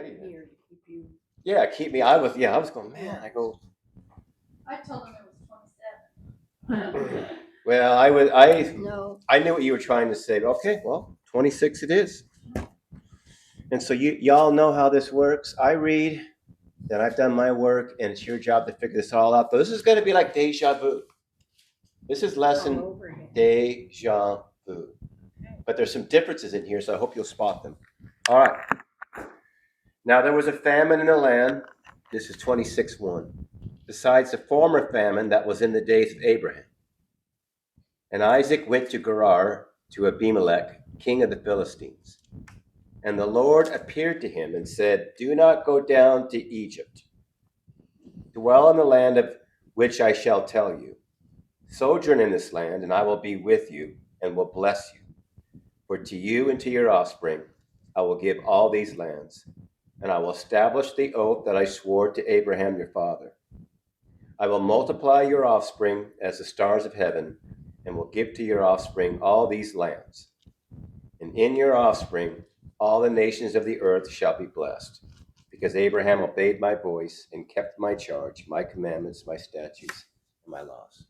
Alrighty then. here to keep you. Yeah, keep me. I was going, man. I go. I told him it was 27. Well, No. I knew what you were trying to say. Okay, well, 26 it is. And so y'all know how this works. I read, then I've done my work, and it's your job to figure this all out. But this is going to be like deja vu. This is lesson All over again. deja vu. But there's some differences in here, so I hope you'll spot them. All right. Now there was a famine in the land. This is 26:1. Besides the former famine that was in the days of Abraham. And Isaac went to Gerar to Abimelech, king of the Philistines. And the Lord appeared to him and said, do not go down to Egypt. Dwell in the land of which I shall tell you. Sojourn in this land, and I will be with you and will bless you. For to you and to your offspring I will give all these lands, and I will establish the oath that I swore to Abraham your father. I will multiply your offspring as the stars of heaven, and will give to your offspring all these lands. And in your offspring all the nations of the earth shall be blessed, because Abraham obeyed my voice and kept my charge, my commandments, my statutes, and my laws.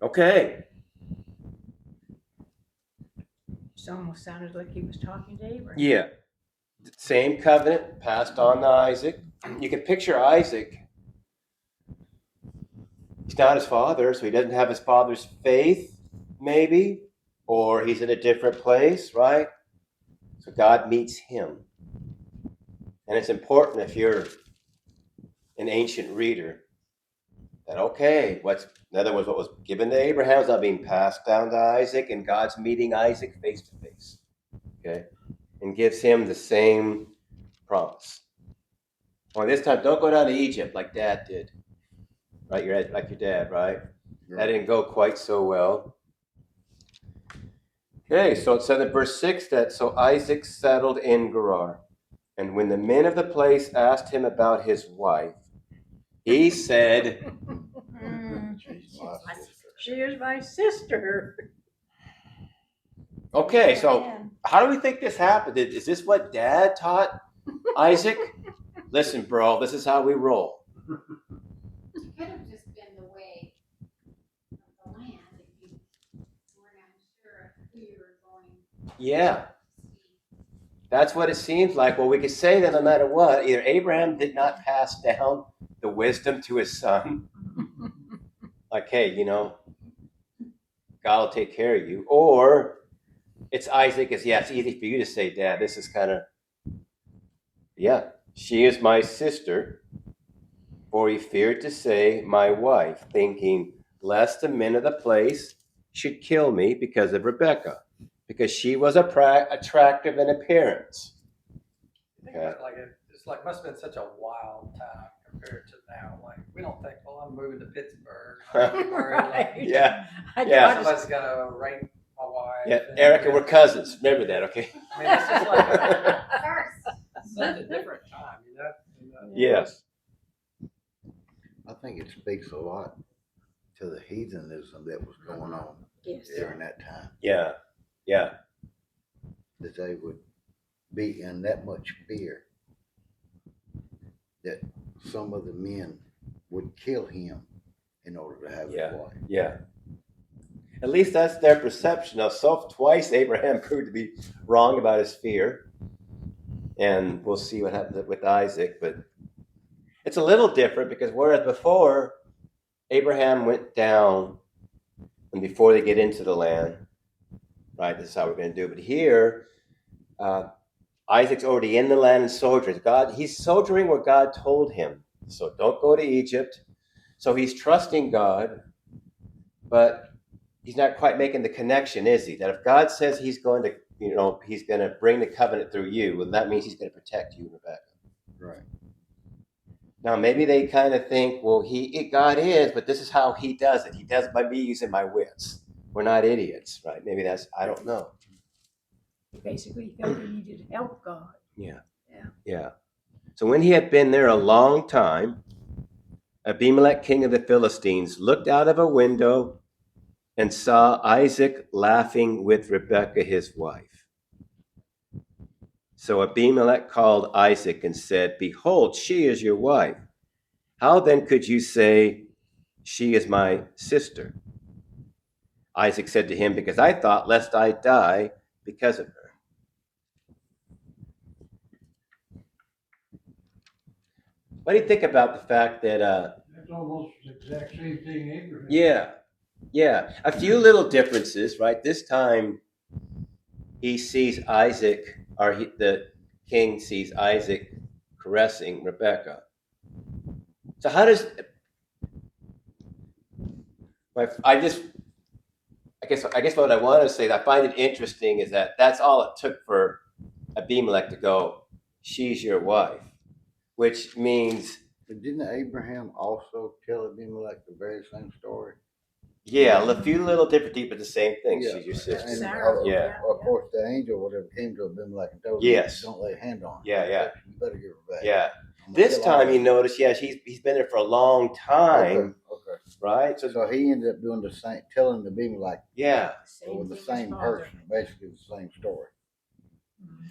Okay. It almost sounded like he was talking to Abraham. Yeah. Same covenant passed on to Isaac. You can picture Isaac. He's not his father, so he doesn't have his father's faith, maybe, or he's in a different place, right? So God meets him. And it's important if you're an ancient reader that, okay, in other words, what was given to Abraham is now being passed down to Isaac, and God's meeting Isaac face to face, okay, and gives him the same promise. Well, this time, don't go down to Egypt like Dad did, right? You're like your dad, right? That didn't go quite so well. Okay, so it said in verse 6 that so Isaac settled in Gerar. And when the men of the place asked him about his wife, he said, She's my sister. okay, so how do we think this happened? Is this what Dad taught Isaac? Listen, bro, this is how we roll. It could have just been the way of the land if you were not sure who you were going Yeah, to see. that's what it seems like. Well, we could say that no matter what, either Abraham did not pass down the wisdom to his son, like, hey, God will take care of you, or it's Isaac. It's easy for you to say, Dad, this is kind of, she is my sister, for he feared to say my wife, thinking, lest the men of the place should kill me because of Rebekah, because she was attractive in appearance. Think about it, like must have been such a wild time compared to now. Like we don't think, well, I'm moving to Pittsburgh. Right. Yeah. Somebody's got to rape my wife. Yeah, Erica, we're cousins. Remember that, okay? I mean, it's just like First, such a different time, you know? Yes. I think it speaks a lot to the heathenism that was going on Yes. during that time. Yeah. That they would be in that much fear that some of the men would kill him in order to have his wife. Yeah. At least that's their perception. Now, twice Abraham proved to be wrong about his fear. And we'll see what happens with Isaac. But it's a little different because whereas before, Abraham went down and before they get into the land, right, this is how we're going to do it. But here, Isaac's already in the land and sojourns. He's sojourning where God told him. So don't go to Egypt. So he's trusting God, but he's not quite making the connection, is he? That if God says he's going to, he's going to bring the covenant through you, well, that means he's going to protect you, Rebecca. Right. Now, maybe they kind of think, well, God is, but this is how he does it. He does it by me using my wits. We're not idiots, right? Maybe I don't know. Basically, he felt he needed help God. Yeah. So when he had been there a long time, Abimelech, king of the Philistines, looked out of a window and saw Isaac laughing with Rebekah, his wife. So Abimelech called Isaac and said, "Behold, she is your wife. How then could you say, 'She is my sister'?" Isaac said to him, "Because I thought, lest I die because of her." What do you think about the fact that, That's almost the exact same thing Abraham. yeah, a few little differences, right? This time he sees Isaac, or the king sees Isaac caressing Rebecca. So how does, I guess what I want to say that I find it interesting is that that's all it took for Abimelech to go, "She's your wife," which means, But didn't Abraham also tell Abimelech the very same story? yeah, a few little different, but the same thing. Yeah, She's your And, sister. Sarah, Yeah. Of course, the angel, whatever, came to Abimelech and told him, Yes. don't lay a hand on her. Yeah. You better give her back. Yeah. I'm gonna This kill all time of you them. notice, yeah, he's been there for a long time, Okay. right? So he ended up doing the same, telling Abimelech Yeah, with the thing as same father. person, basically the same story.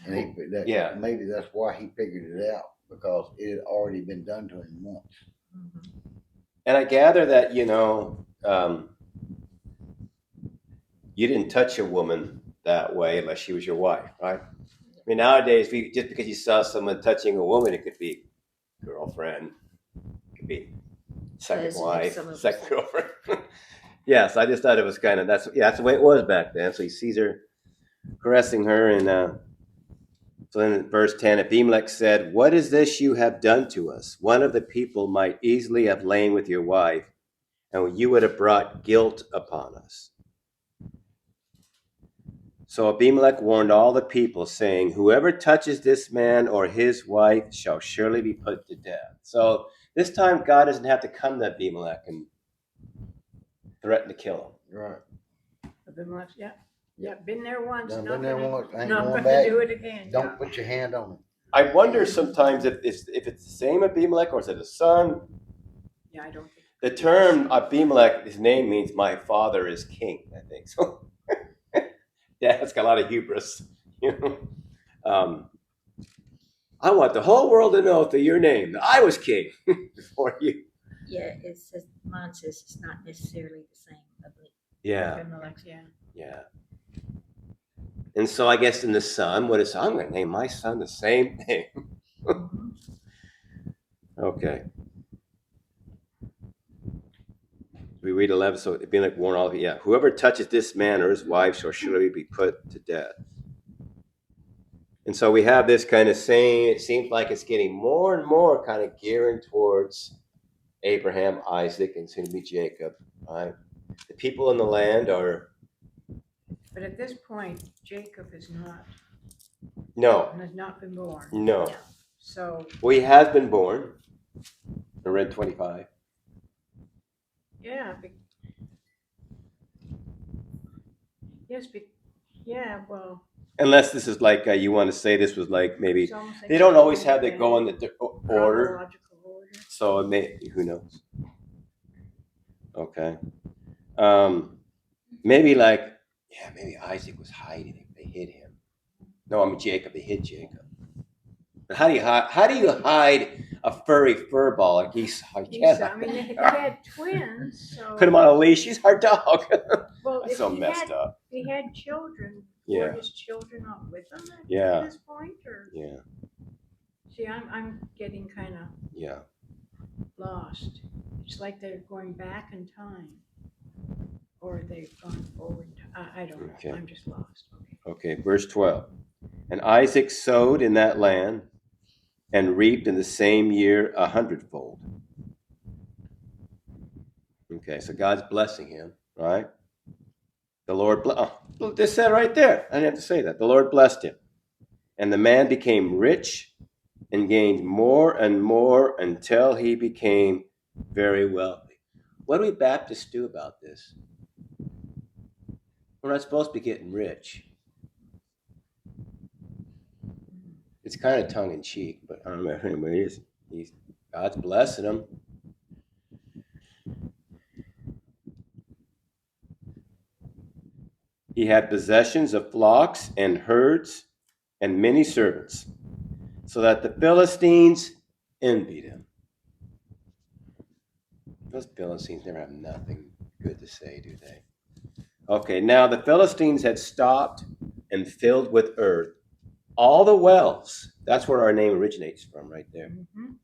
Mhm. And Yeah. maybe that's why he figured it out, because it had already been done to him once. Mhm. and I gather that you didn't touch a woman that way unless she was your wife, right? I mean, nowadays, just because you saw someone touching a woman, it could be girlfriend, it could be second As wife, some of us second say. girlfriend. Yes, I just thought it was kind of that's the way it was back then. So he sees her caressing her, and so then in verse 10, Abimelech said, "What is this you have done to us? One of the people might easily have lain with your wife, and you would have brought guilt upon us." So Abimelech warned all the people, saying, "Whoever touches this man or his wife shall surely be put to death." So this time, God doesn't have to come to Abimelech and threaten to kill him. Right. Abimelech, yeah, been there once, Done not been there gonna, once, ain't not going gonna back. do it again. Don't put your hand on him. I wonder sometimes if it's the same Abimelech or is it a son? Yeah, I don't think. The term Abimelech, his name means "my father is king," I think. So yeah, it's got a lot of hubris. You know, I want the whole world to know through your name that I was king before you. Yeah, it says, mine says it's not necessarily the same, I believe. Yeah, Abimelech, yeah. yeah. And so I guess in the son, I'm going to name my son the same thing. Mhm. Okay. We read 11, so it'd be like warn all of you. Yeah, whoever touches this man or his wife shall surely be put to death. And so we have this kind of saying, it seems like it's getting more and more kind of gearing towards Abraham, Isaac, and soon to be Jacob, right? The people in the land are, But at this point, Jacob has no, not been born. no. So, Well, he has been born. I read 25. yeah, yes, yeah, well, Unless this is like, you want to say this was like maybe, it's almost like. they don't always have it go in the order. Chronological order. So it may, who knows? Okay. Maybe like, yeah, maybe Isaac was hiding. They hid him. No, I mean Jacob. They hid Jacob. But how do you hide? How do you hide a furry fur ball like Esau? You can't Esau, I mean, they had twins, so. put him on a leash. He's our dog. Well, That's if so he messed had, up. he had children, Yeah. were his children not with him Yeah. at this point, or? Yeah. See, I'm getting kind of Yeah. lost. It's like they're going back in time, or they've gone forward. I don't know. Okay. I'm just lost. Okay. Verse 12. And Isaac sowed in that land and reaped in the same year 100-fold. Okay, so God's blessing him, right? The Lord, this said right there. I didn't have to say that. The Lord blessed him. And the man became rich and gained more and more until he became very wealthy. What do we Baptists do about this? We're not supposed to be getting rich. It's kind of tongue in cheek, but I don't know. Anyway, God's blessing him. He had possessions of flocks and herds and many servants, so that the Philistines envied him. Those Philistines never have nothing good to say, do they? Okay, now the Philistines had stopped and filled with earth all the wells. That's where our name originates from, right there. Mhm.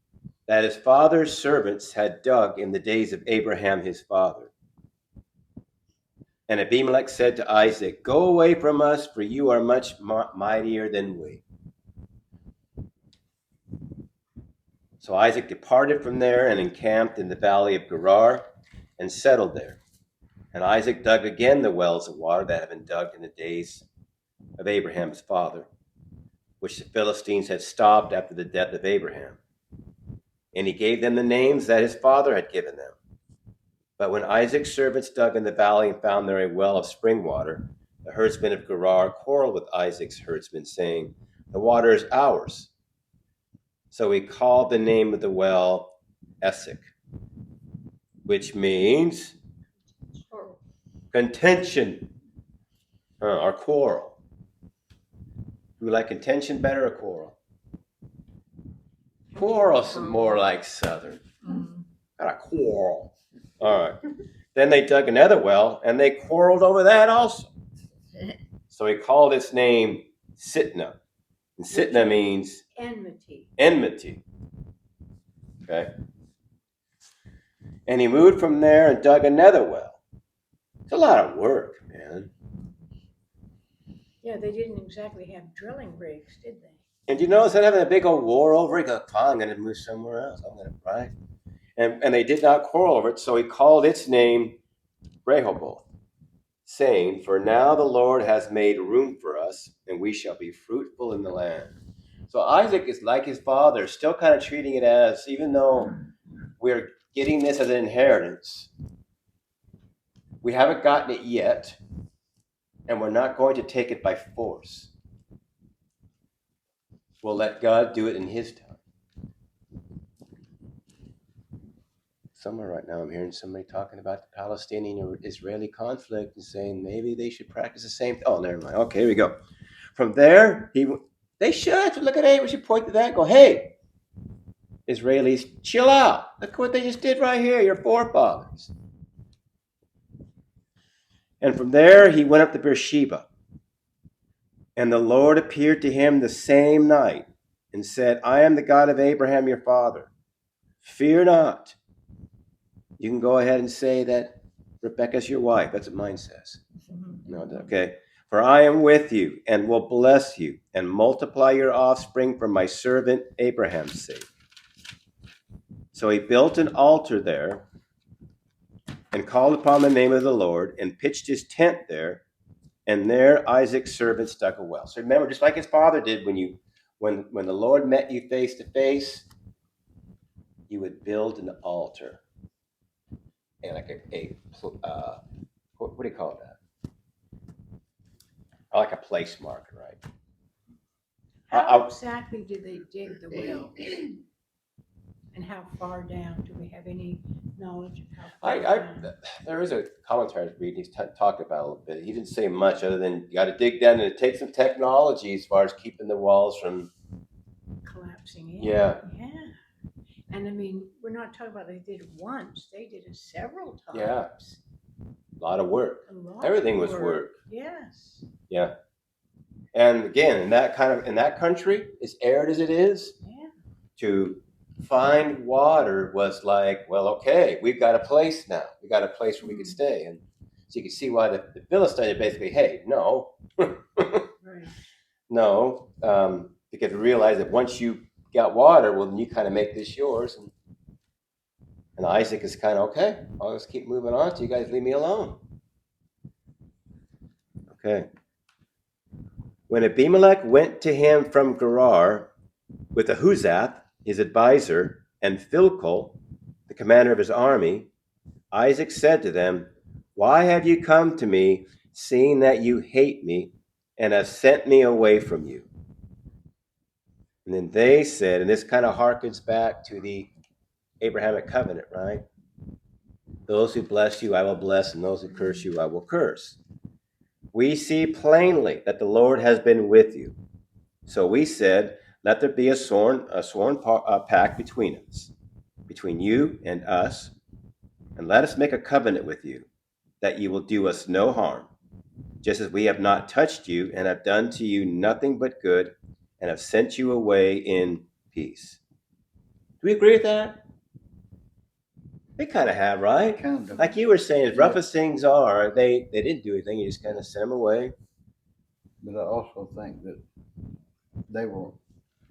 That his father's servants had dug in the days of Abraham his father. And Abimelech said to Isaac, "Go away from us, for you are much mightier than we." So Isaac departed from there and encamped in the valley of Gerar and settled there. And Isaac dug again the wells of water that had been dug in the days of Abraham his father, which the Philistines had stopped after the death of Abraham. And he gave them the names that his father had given them. But when Isaac's servants dug in the valley and found there a well of spring water, the herdsmen of Gerar quarreled with Isaac's herdsmen, saying, "The water is ours." So he called the name of the well Esek, which means contention or quarrel. Do you like contention better or quarrel? Quarrel's more like Southern. Got a quarrel. All right. Then they dug another well, and they quarreled over that also. So he called its name Sitnah. And Sitnah means Enmity. enmity. Okay. And he moved from there and dug another well. It's a lot of work, man. Yeah, they didn't exactly have drilling rigs, did they? And you notice they're having a big old war over it. He goes, "Fine, I'm going to move somewhere else. I'm going to, right?" And they did not quarrel over it, so he called its name Rehoboth, saying, "For now the Lord has made room for us, and we shall be fruitful in the land." So Isaac is like his father, still kind of treating it as, even though we're getting this as an inheritance, we haven't gotten it yet, and we're not going to take it by force. We'll let God do it in his time. Somewhere right now I'm hearing somebody talking about the Palestinian-Israeli conflict and saying maybe they should practice the same. Oh, never mind. Okay, here we go. From there, they should look at it. We should point to that and go, "Hey, Israelis, chill out. Look what they just did right here, your forefathers." And from there, he went up to Beersheba. And the Lord appeared to him the same night and said, "I am the God of Abraham, your father. Fear not." You can go ahead and say that Rebecca's your wife. That's what mine says. No, okay. "For I am with you and will bless you and multiply your offspring for my servant Abraham's sake." So he built an altar there and called upon the name of the Lord and pitched his tent there. And there Isaac's servants dug a well. So remember, just like his father did, when the Lord met you face to face, you would build an altar and like what do you call that? Like a place marker, right? How exactly did they dig the wells? And how far down? Do we have any knowledge of how far down? There is a commentary I was reading. He's talked about it a little bit. He didn't say much other than you got to dig down, and it takes some technology as far as keeping the walls from Collapsing in. Yeah. Yeah. And I mean, we're not talking about they did it once, they did it several times. Yeah. A lot of work. A lot Everything of was work. Yes. Yeah. And again, in that country, as arid as it is, Yeah. to find water was like, well, okay, we've got a place now. We got a place where we could stay. And so you can see why the Philistines are basically, hey, no, Right. no, because we realize that once you got water, well, then you kind of make this yours. And Isaac is kind of, okay, I'll just keep moving on so you guys leave me alone. Okay. When Abimelech went to him from Gerar with Ahuzath, his advisor, and Philcol, the commander of his army, Isaac said to them, "Why have you come to me, seeing that you hate me and have sent me away from you?" And then they said, and this kind of harkens back to the Abrahamic covenant, right? "Those who bless you, I will bless, and those who curse you, I will curse. We see plainly that the Lord has been with you, So we said, let there be a sworn pact between us, between you and us, and let us make a covenant with you, that you will do us no harm, just as we have not touched you and have done to you nothing but good, and have sent you away in peace. Do we agree with that? They kind of have, right? Kind of. Like you were saying, as rough Yeah. as things are, they didn't do anything. You just kind of sent them away. But I also think that they were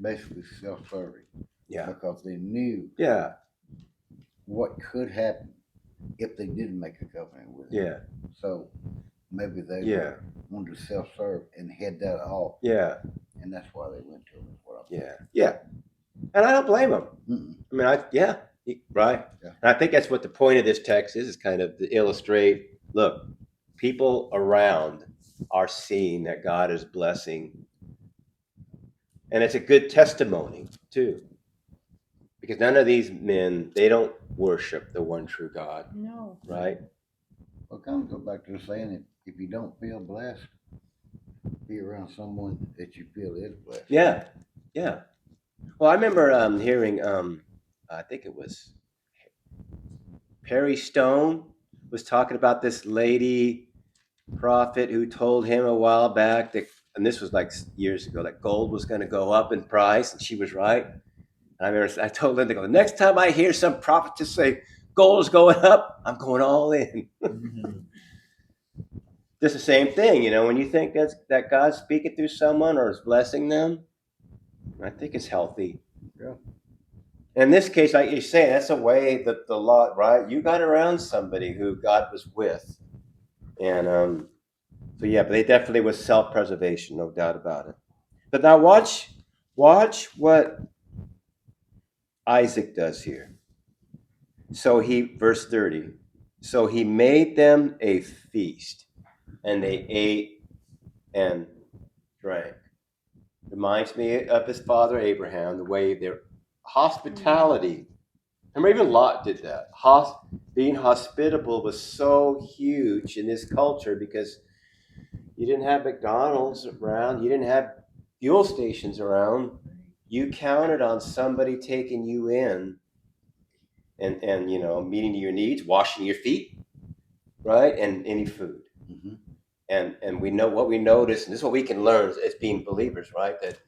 basically self-serving. Yeah. Because they knew Yeah. what could happen if they didn't make a covenant with him. Yeah. So maybe they Yeah. wanted to self-serve and head that off. Yeah. And that's why they went to him. Is what I'm Yeah. Yeah. And I don't blame them. Mm-mm. I mean, right. Yeah. And I think that's what the point of this text is kind of to illustrate, look, people around are seeing that God is blessing. And it's a good testimony, too. Because none of these men, they don't worship the one true God, No. right? Well, kind of go back to the saying that if you don't feel blessed, be around someone that you feel is blessed. Yeah. Yeah. Well, I remember hearing, I think it was Perry Stone was talking about this lady prophet who told him a while back that, and this was like years ago, that gold was going to go up in price, and she was right. And I remember I told Linda, the next time I hear some prophet just say gold is going up, I'm going all in. Mm-hmm. Just the same thing, when you think that God's speaking through someone or is blessing them, I think it's healthy. Yeah. In this case, like you're saying, that's a way that the law, right? You got around somebody who God was with. And so, yeah, but they definitely was self-preservation, no doubt about it. But now watch what Isaac does here. Verse 30, so he made them a feast, and they ate and drank. Reminds me of his father Abraham, the way their hospitality. Remember, even Lot did that. Being hospitable was so huge in this culture because you didn't have McDonald's around, you didn't have fuel stations around. You counted on somebody taking you in and meeting your needs, washing your feet, right, and any food. Mm-hmm. And we know what we notice, and this is what we can learn as being believers, right? That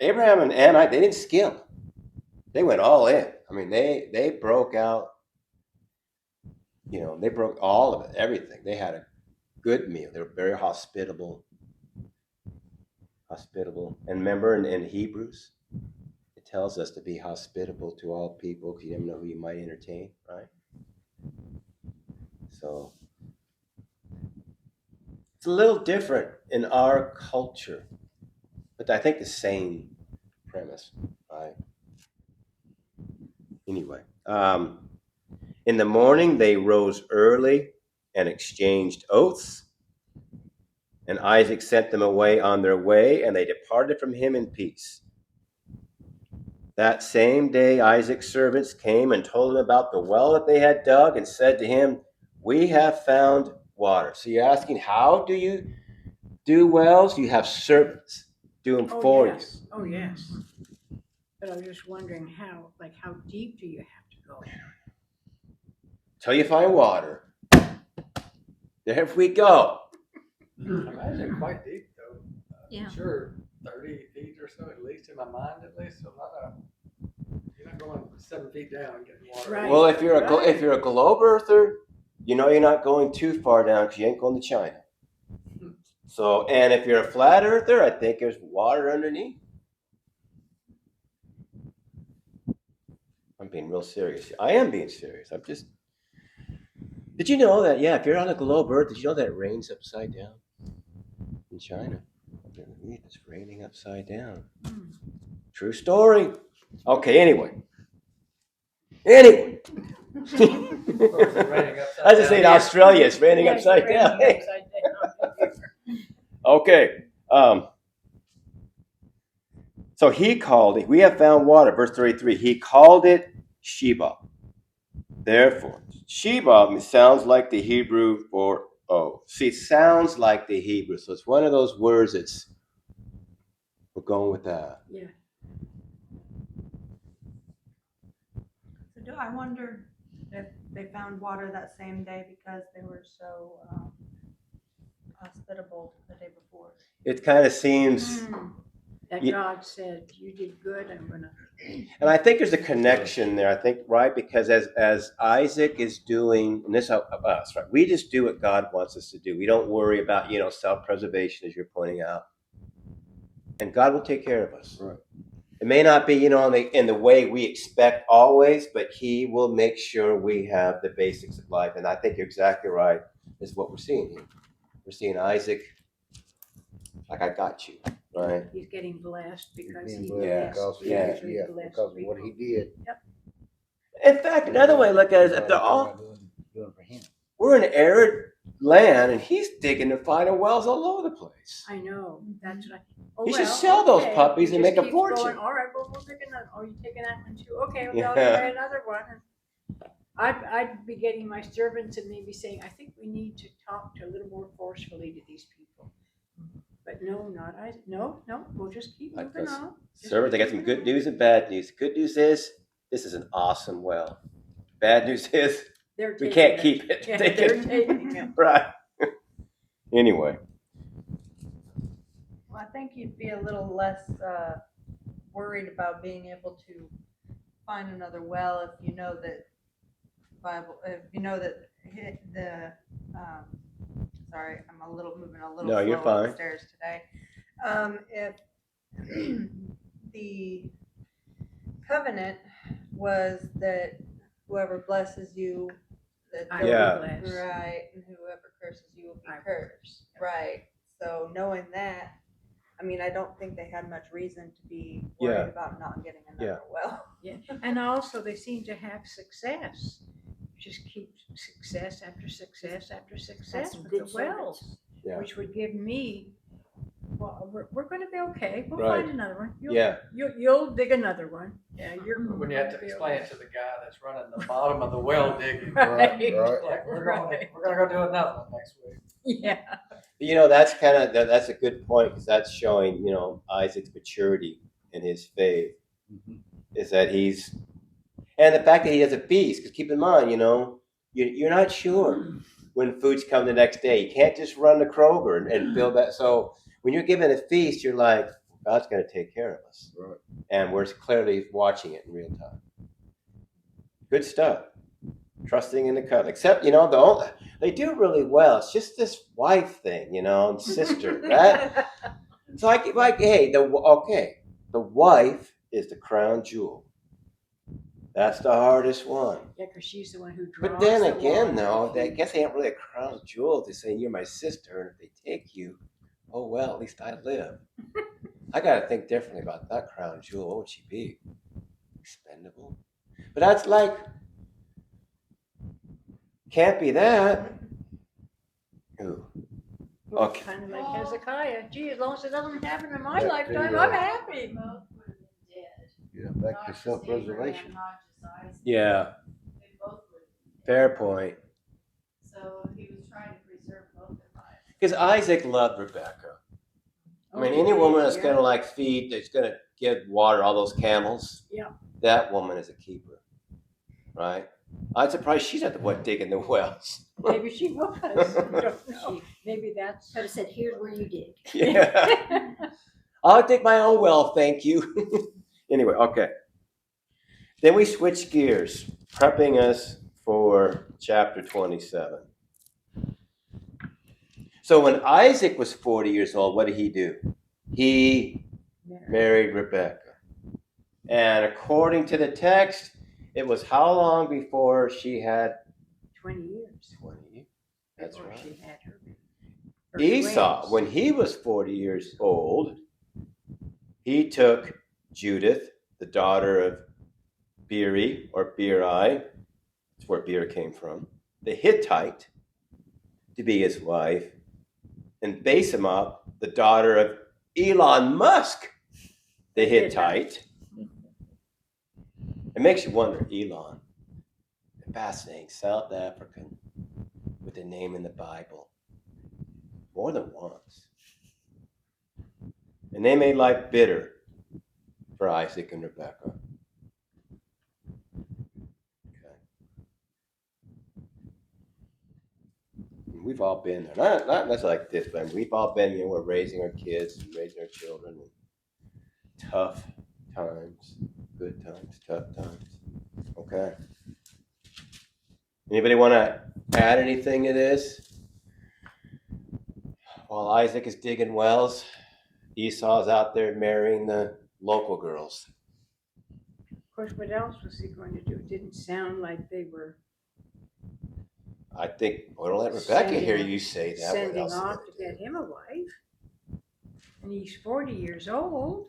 Abraham and Anna, they didn't skimp. They went all in. I mean, they broke out. They broke all of it, everything. They had a good meal. They were very hospitable. And remember in Hebrews, it tells us to be hospitable to all people because you never know who you might entertain, right? So it's a little different in our culture, but I think the same premise, right? Anyway, in the morning they rose early and exchanged oaths, and Isaac sent them away on their way, and they departed from him in peace. That same day Isaac's servants came and told him about the well that they had dug, and said to him, we have found water. So you're asking, how do you do wells? You have servants do them for you. Oh, yes. But I was just wondering how deep do you have to go? Till you find water. There we go. I imagine quite deep though. Yeah. Sure, 30 feet or so at least in my mind at least. So you're not going 7 feet down and getting water. Right. Well, if you're a globe earther, you're not going too far down because you ain't going to China. So, and if you're a flat earther, I think there's water underneath. I'm being real serious. I am being serious. Did you know that, if you're on a globe earth, did you know that it rains upside down in China? It's raining upside down. True story. Okay, anyway. I just say in Australia, it's raining upside down. Okay. So he called it, we have found water, verse 33. He called it Sheba. Therefore, Sheba sounds like the Hebrew for, see, it sounds like the Hebrew. So it's one of those words that's We're going with that. Yeah. So I wonder if they found water that same day because they were so hospitable the day before. It kind of seems, That Yeah. God said, you did good, I'm gonna. and I think there's a connection there. I think, right, because as Isaac is doing, and this of us, right, we just do what God wants us to do. We don't worry about self-preservation, as you're pointing out, and God will take care of us. Right. It may not be in the way we expect always, but He will make sure we have the basics of life. And I think you're exactly right. Is what we're seeing here. We're seeing Isaac, like I got you, right? He's getting blessed because Being he blessed Yeah. because, he Yeah. actually yeah, blessed because of what he people. did. In fact, another way to look at it is if they're all Doing for him. we're in arid land and he's digging to find wells all over the place. I know, that's right. Oh, He should well, sell those okay. puppies He and just make a keeps fortune. going, all right, well, we're taking that, oh, you taking that one too? Okay, well, Yeah. I'll try another one. I'd be getting my servants and maybe saying, I think we need to talk to a little more forcefully to these people. But no, not I, no, we'll just keep Like moving this. on. Just Servant, keep they got some moving good on. news and bad news. Good news is this is an awesome well. Bad news is They're we taking can't it. keep it. Yeah, Take they're it. taking it. Right. Anyway. Well, I think you'd be a little less worried about being able to find another well if you know that the sorry, I'm moving a little No, slow you're fine. upstairs today. If the covenant was that whoever blesses you, that I they'll Yeah. will bless. right, and whoever curses you will be I will cursed, right? So knowing that, I mean, I don't think they had much reason to be worried Yeah. about not getting another well. Yeah, and also they seem to have success. Just keep success after success after success some with good the wells, servants. Yeah. which would give me, well, we're going to be okay. We'll Right. find another one. Yeah. You'll dig another one. Yeah, you're. When you have to gonna be explain okay. it to the guy that's running the bottom of the well digging. Right. Like, we're gonna go do another one next week. Yeah. That's that's a good point because that's showing, Isaac's maturity in his faith. Mhm. Is that and the fact that he has a feast, because keep in mind, you're not sure when food's come the next day. You can't just run to Kroger and fill that. So when you're given a feast, you're like, God's going to take care of us. Right. And we're clearly watching it in real time. Good stuff. Trusting in the covenant. Except, they do really well. It's just this wife thing, and sister. That it's like, hey, the wife is the crown jewel. That's the hardest one. Yeah, because she's the one who draws. But then the again, water. though, I guess they ain't really a crown jewel to say you're my sister, and if they take you, oh well, at least I live. I got to think differently about that crown jewel. What would she be? Expendable? But that's like, can't be that. Ooh. Well, Okay. kind of like Hezekiah. Gee, as long as it doesn't happen in my Back to, lifetime, I'm happy. Both would have been dead. Yeah, back Not to just self-preservation. Abraham, not just Isaac. Yeah, They both would have been dead. fair point. So he was trying to preserve both their lives. Because Isaac loved Rebecca. I mean, Oh, any woman that's yeah. going to that's going to give water all those camels, Yeah. that woman is a keeper, right? I'm surprised she's not the one digging the wells. Maybe she was. I don't know. Maybe that's. Could have said, here's where you dig. Yeah. I'll dig my own well, thank you. Anyway, okay. Then we switch gears, prepping us for chapter 27. So when Isaac was 40 years old, what did he do? He married Rebecca. And according to the text, it was how long before she had 20 years. 20 years? That's before right. She had her Esau, twins. when he was 40 years old, he took Judith, the daughter of Beeri, or Beeri, that's where Beer came from, the Hittite, to be his wife, and Basemoth, the daughter of Elon Musk, the Hittite. It makes you wonder, Elon, fascinating, South African, with a name in the Bible, more than once. And they made life bitter for Isaac and Rebekah. Okay. We've all been there. Not necessarily like this, but we've all been, we're raising our kids and raising our children. And tough times, good times, tough times. Okay. Anybody want to add anything to this? While Isaac is digging wells, Esau's out there marrying the local girls. Of course, what else was he going to do? It didn't sound like they were I think, well, don't let Rebecca hear you say that. What sending else off to get him a wife. And he's 40 years old.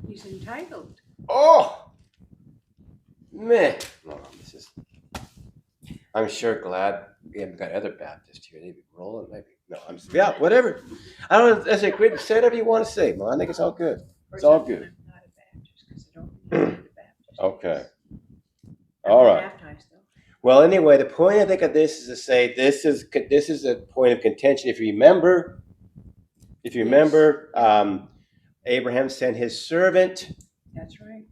He's entitled. Oh, man. No, this is, I'm sure glad we haven't got other Baptists here. They'd be rolling, maybe. No, yeah, whatever. I don't know. Say whatever you want to say, man. I think it's all good. It's all good. I'm not a Baptist because I don't believe in the Baptist. Okay. I'm All right. baptized, though. Well, anyway, the point I think of this is to say this is a point of contention. If you remember, Abraham sent his servant. That's right.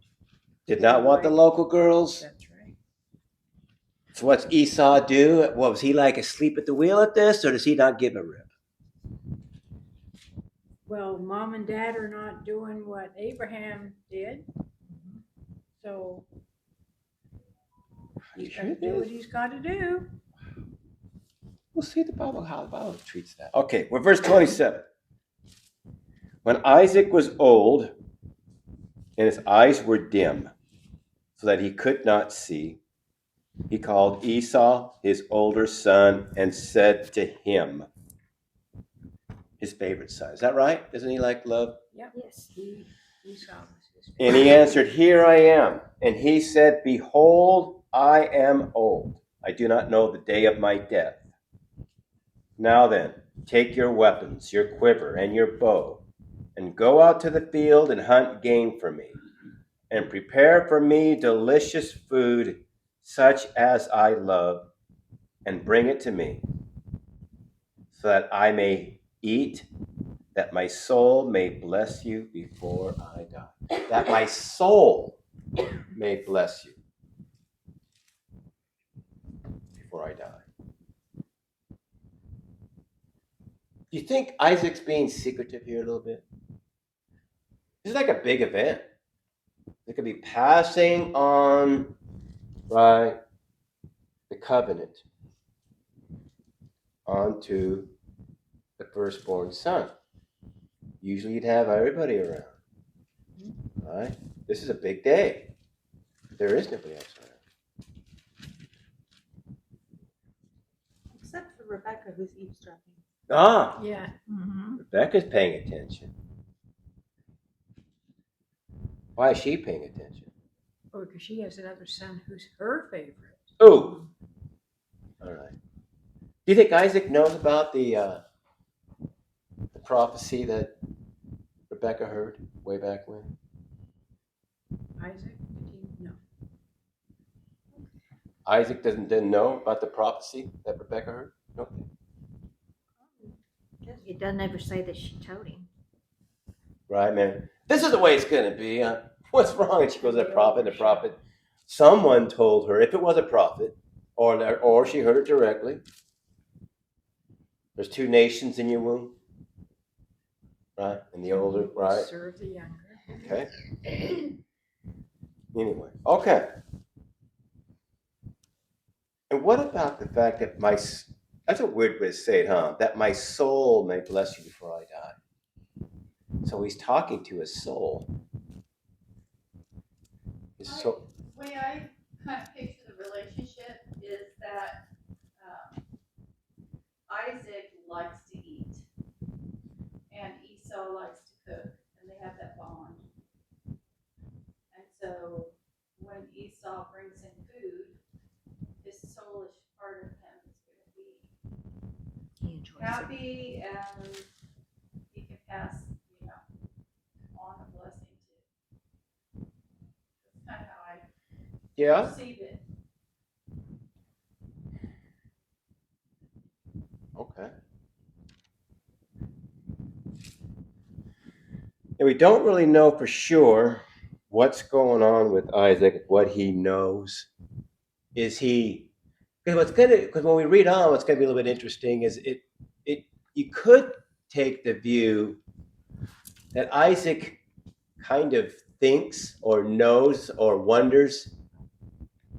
Did not want the local girls. That's right. So what's Esau do? What was he like asleep at the wheel at this, or does he not give a rip? Well, mom and dad are not doing what Abraham did. So he's got to do what he's got to do. We'll see the Bible, how the Bible treats that. Okay, we're verse 27. When Isaac was old and his eyes were dim, so that he could not see, he called Esau, his older son, and said to him, his favorite son. Is that right? Doesn't he like love? Yep. Yes, Esau was his And he answered, Here I am. And he said, Behold, I am old. I do not know the day of my death. Now then, take your weapons, your quiver, and your bow, and go out to the field and hunt game for me, and prepare for me delicious food such as I love, and bring it to me, so that I may eat, that my soul may bless you before I die. That my soul may bless you before I die. Do you think Isaac's being secretive here a little bit? This is like a big event. It could be passing on, right, the covenant onto the firstborn son. Usually you'd have everybody around, right? This is a big day. There is nobody else around. Except for Rebecca, who's eavesdropping. Ah, Yeah. Mm-hmm. Rebecca's paying attention. Why is she paying attention? Oh, because she has another son who's her favorite. Oh, all right. Do you think Isaac knows about the prophecy that Rebecca heard way back when? Isaac? No. Isaac didn't know about the prophecy that Rebecca heard? No. It doesn't ever say that she told him. Right, man. This is the way it's going to be. What's wrong? And she goes to the prophet, and the prophet, someone told her, if it was a prophet, or she heard it directly, there's 2 nations in your womb, right? And the older, right? Serve the younger. Okay. Anyway, okay. And what about the fact that that's a weird way to say it, huh? That my soul may bless you before I die. So he's talking to his soul. His soul. The way I kind of picture the relationship is that Isaac likes to eat, and Esau likes to cook, and they have that bond. And so when Esau brings in food, his soulish part of him is going to be He enjoys it. happy, and he can pass, on a blessing to. That's kind of how I Yeah. perceive it. Okay. And we don't really know for sure what's going on with Isaac, what he knows. Is he, because when we read on, what's gonna be a little bit interesting is it you could take the view that Isaac kind of thinks or knows or wonders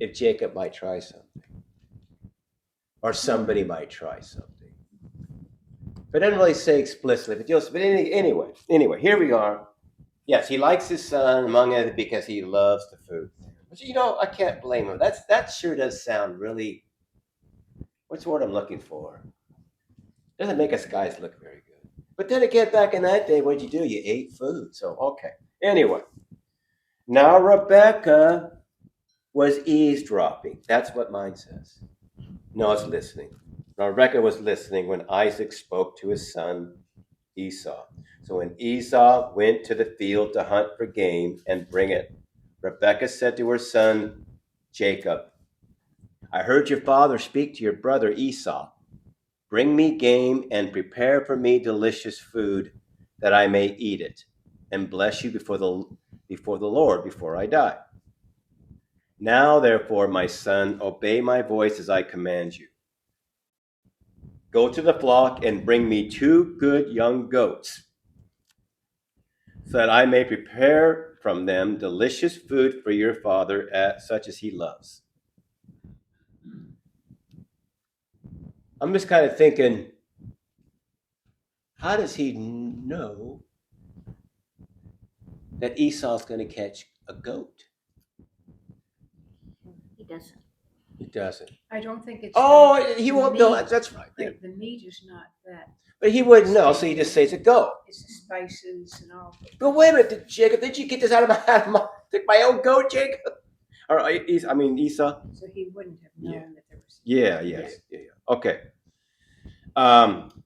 if Jacob might try something. Or somebody might try something. But it doesn't really say explicitly, but anyway, here we are. Yes, he likes his son, among others, because he loves the food. But I can't blame him. That sure does sound really, what's the word I'm looking for? Doesn't make us guys look very good. But then again, back in that day, what'd you do? You ate food. So, okay. Anyway, now Rebecca was eavesdropping. That's what mine says. No, it's listening. Now, Rebecca was listening when Isaac spoke to his son Esau. So when Esau went to the field to hunt for game and bring it, Rebekah said to her son Jacob, I heard your father speak to your brother Esau. Bring me game and prepare for me delicious food that I may eat it and bless you before the Lord before I die. Now, therefore, my son, obey my voice as I command you. Go to the flock and bring me 2 good young goats, so that I may prepare from them delicious food for your father, such as he loves. I'm just kind of thinking, how does he know that Esau's going to catch a goat? He doesn't. He doesn't. I don't think it's. Oh, he won't know. Meat. That's right. Yeah. Like the meat is not that. But he wouldn't know, so he just says a goat. It's the spices and all. But wait a minute, Jacob, did you get this out of my own goat, Jacob? Or Esau? So he wouldn't have known Yeah. that there was. Yeah. Okay.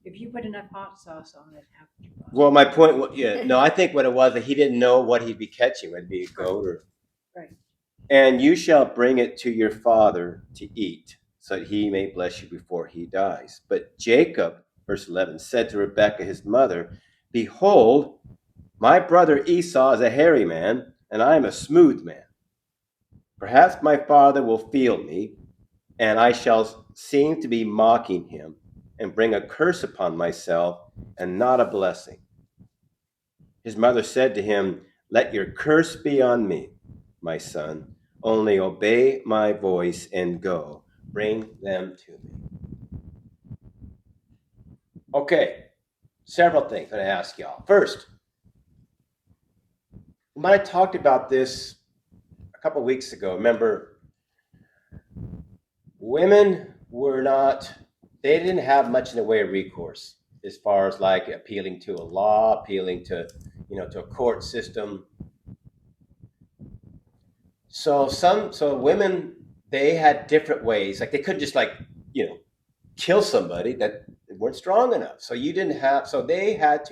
If you put enough hot sauce on it, how could you possibly? Well, my point was, no, I think what it was that he didn't know what he'd be catching. Would it be a goat or? Right. And you shall bring it to your father to eat, so that he may bless you before he dies. But Jacob, verse 11, said to Rebekah his mother, Behold, my brother Esau is a hairy man, and I am a smooth man. Perhaps my father will feel me, and I shall seem to be mocking him, and bring a curse upon myself, and not a blessing. His mother said to him, Let your curse be on me, my son. Only obey my voice and go. Bring them to me. Okay, several things that I ask y'all. First, when I talked about this a couple weeks ago, remember, women they didn't have much in the way of recourse as far as like appealing to a law, appealing to, to a court system. So women, they had different ways. Like they couldn't just kill somebody that weren't strong enough. So they had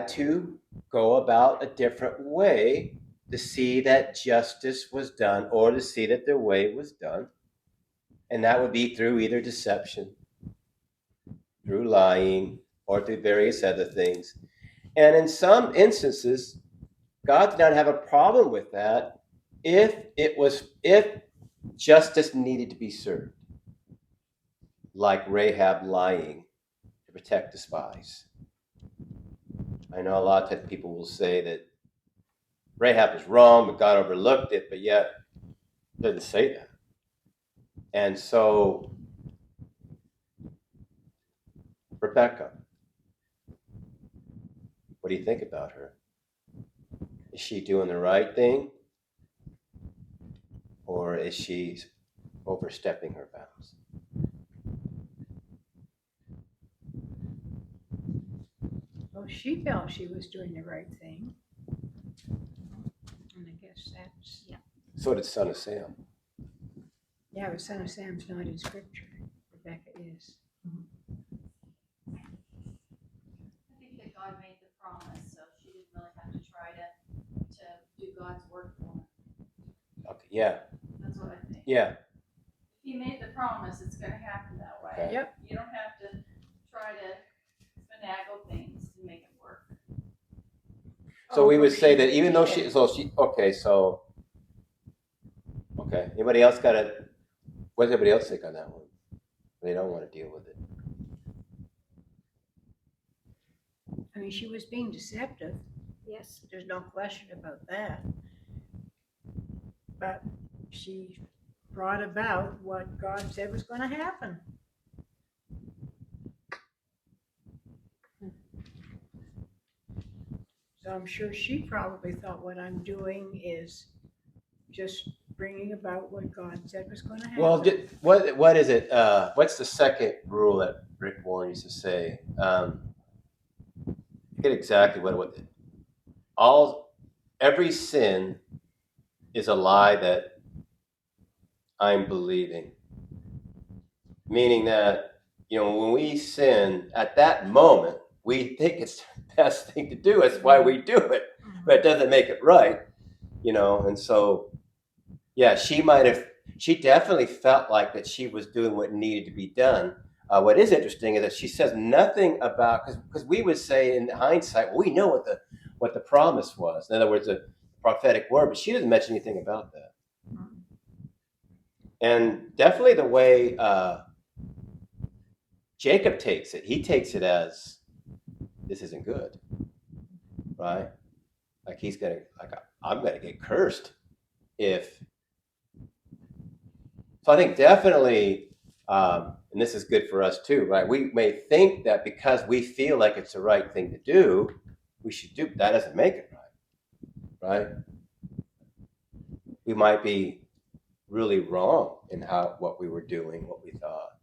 to go about a different way to see that justice was done, or to see that their way was done. And that would be through either deception, through lying, or through various other things. And in some instances, God did not have a problem with that if justice needed to be served, like Rahab lying to protect the spies. I know a lot of times people will say that Rahab is wrong, but God overlooked it, but yet it doesn't say that. And so, Rebecca, what do you think about her? Is she doing the right thing? Or is she overstepping her bounds? Well, she felt she was doing the right thing. And I guess that's. Yeah. So did son of Sam. Yeah, but son of Sam's not in scripture. Rebecca is. I think that God made the promise, so she didn't really have to try to do God's work for her. Okay, yeah. That's what I think. Yeah. If He made the promise, it's gonna happen that way. Okay. Yep. You don't have to try to finagle things to make it work. So we would Oh, say that even though did. okay. Anybody else got a? What does everybody else think on that one? They don't want to deal with it. I mean, she was being deceptive. Yes. There's no question about that. But she brought about what God said was going to happen. So I'm sure she probably thought what I'm doing is just bringing about what God said was going to happen. Well, what is it? What's the second rule that Rick Warren used to say? I forget exactly what every sin is a lie that I'm believing. Meaning that, when we sin at that moment, we think it's the best thing to do. That's why we do it, but it doesn't make it right, and so, yeah, she definitely felt like that she was doing what needed to be done. What is interesting is that she says nothing about, because we would say in hindsight, well, we know what the promise was. In other words, the prophetic word, but she doesn't mention anything about that. And definitely the way Jacob takes it, he takes it as this isn't good, right? Like I'm gonna get cursed if. So I think definitely, and this is good for us too, right? We may think that because we feel like it's the right thing to do, we should do. That doesn't make it right? We might be really wrong in what we were doing, what we thought.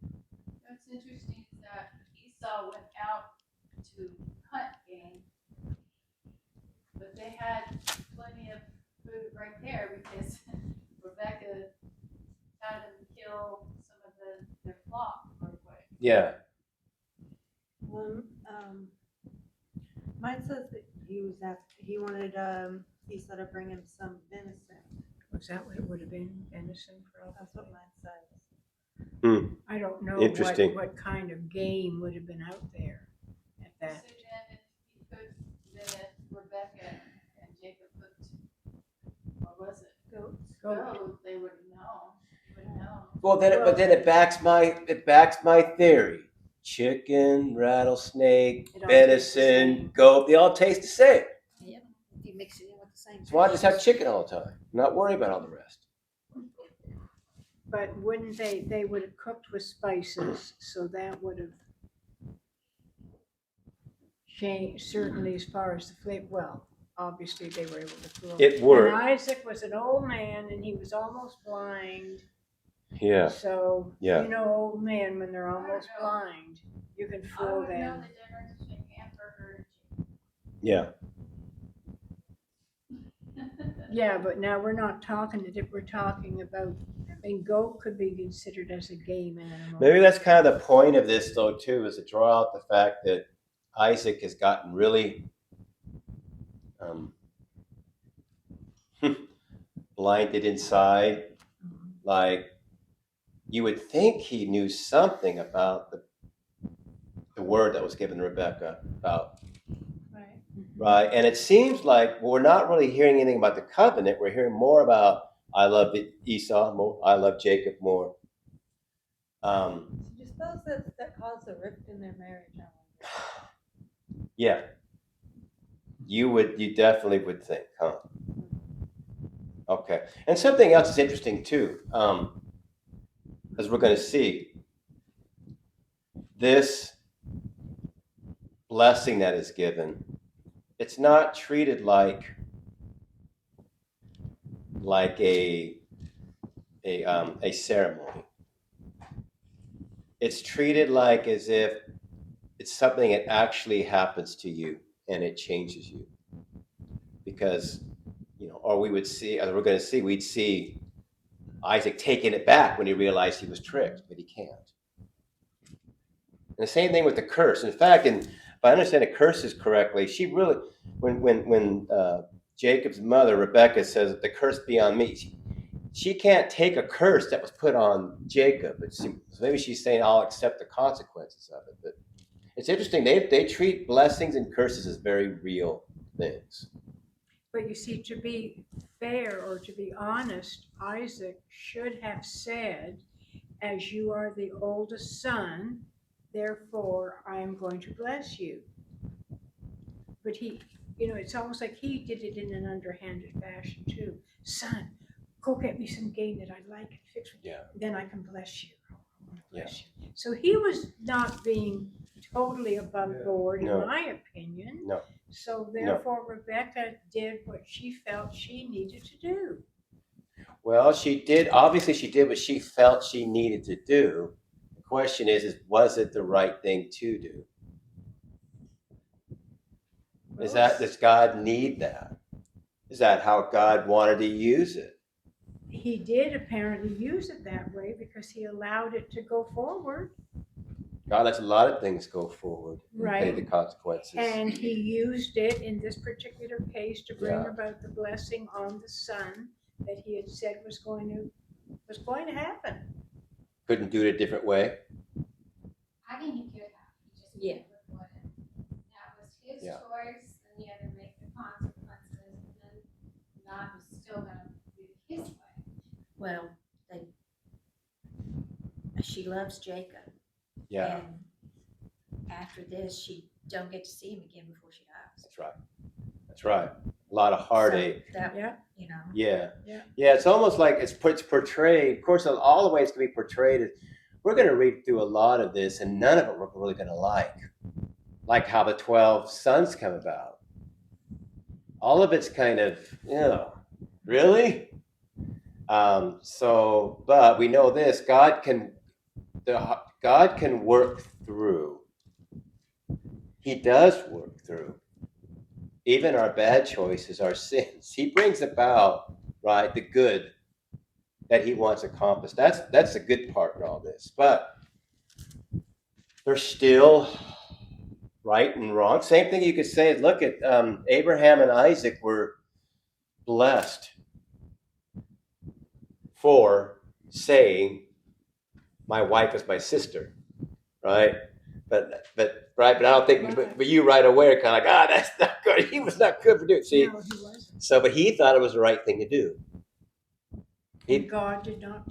What's interesting is that Esau went out to hunt game, but they had plenty of food right there because Rebecca had them kill some of their flock real quick. Yeah. Mine says that he wanted Esau to bring him some venison. Was that what it would have been? Venison, probably. That's what mine says. I don't know Interesting. what kind of game would have been out there at So that. then if Rebecca and Jacob cooked, what was it? Goats. Goat, they would have known. They would have known. Well, then it backs my theory. Chicken, rattlesnake, It all tastes the venison, same. goat, they all taste the same. Yep. If you mix it in with the same. So I just have chicken all the time, not worry about all the rest. But wouldn't they would have cooked with spices, so that would have changed, certainly as far as the flavor. Well, obviously they were able to cook. It worked. And Isaac was an old man and he was almost blind. Yeah. So, Yeah. old men, when they're almost blind, you can I fool would know them. the difference between hamburger and Yeah. chicken. Yeah, but now we're not talking, we're talking about, goat could be considered as a game animal. Maybe that's kind of the point of this, though, too, is to draw out the fact that Isaac has gotten really blinded inside. Like, you would think he knew something about the word that was given to Rebecca about. Right. And it seems like we're not really hearing anything about the covenant. We're hearing more about I love Esau more. I love Jacob more. Do you suppose that caused a rift in their marriage? Yeah. You definitely would think, huh? Okay. And something else is interesting too, as we're going to see. This blessing that is given, it's not treated like a ceremony. It's treated like as if it's something that actually happens to you and it changes you. Because, or we would see, as we're going to see, we'd see Isaac taking it back when he realized he was tricked, but he can't. And the same thing with the curse. In fact, if I understand the curses correctly, she really, when Jacob's mother, Rebecca, says that the curse be on me, she can't take a curse that was put on Jacob. So maybe she's saying, I'll accept the consequences of it. But it's interesting. They treat blessings and curses as very real things. But you see, to be fair or to be honest, Isaac should have said, as you are the oldest son, therefore I am going to bless you. But he, it's almost like he did it in an underhanded fashion too. Son, go get me some game that I like and fix it. Yeah. Then I can bless you. I want to bless you. So he was not being totally above board, in No. my opinion. No. So therefore, Rebecca did what she felt she needed to do. Well, obviously she did what she felt she needed to do. The question is was it the right thing to do? Does God need that? Is that how God wanted to use it? He did apparently use it that way because he allowed it to go forward. God lets a lot of things go forward and pay Right. the consequences. And he used it in this particular case to bring Yeah. about the blessing on the son that he had said was going to happen. Couldn't do it a different way. I think he could have. He just Yeah. wouldn't. That was his Yeah. choice, and he had to make the consequences, and then God was still gonna do it his way. Well, she loves Jacob. Yeah, And after this, she don't get to see him again before she dies. that's right. That's right. A lot of heartache. So that, Yeah. Yeah. Yeah. Yeah, it's almost like it's portrayed. Of course, all the ways it can be portrayed is we're going to read through a lot of this, and none of it we're really going to like how the 12 sons come about. All of it's kind of, really? But we know this: God can work through. He does work through even our bad choices, our sins. He brings about, right, the good that he wants accomplished. That's the good part in all this. But there's still right and wrong. Same thing you could say. Look at Abraham and Isaac were blessed for saying, "My wife is my sister," right? But I don't think. But you right away are kind of like, that's not good. He was not good for doing. See, No, he wasn't. so but he thought it was the right thing to do. And God did not.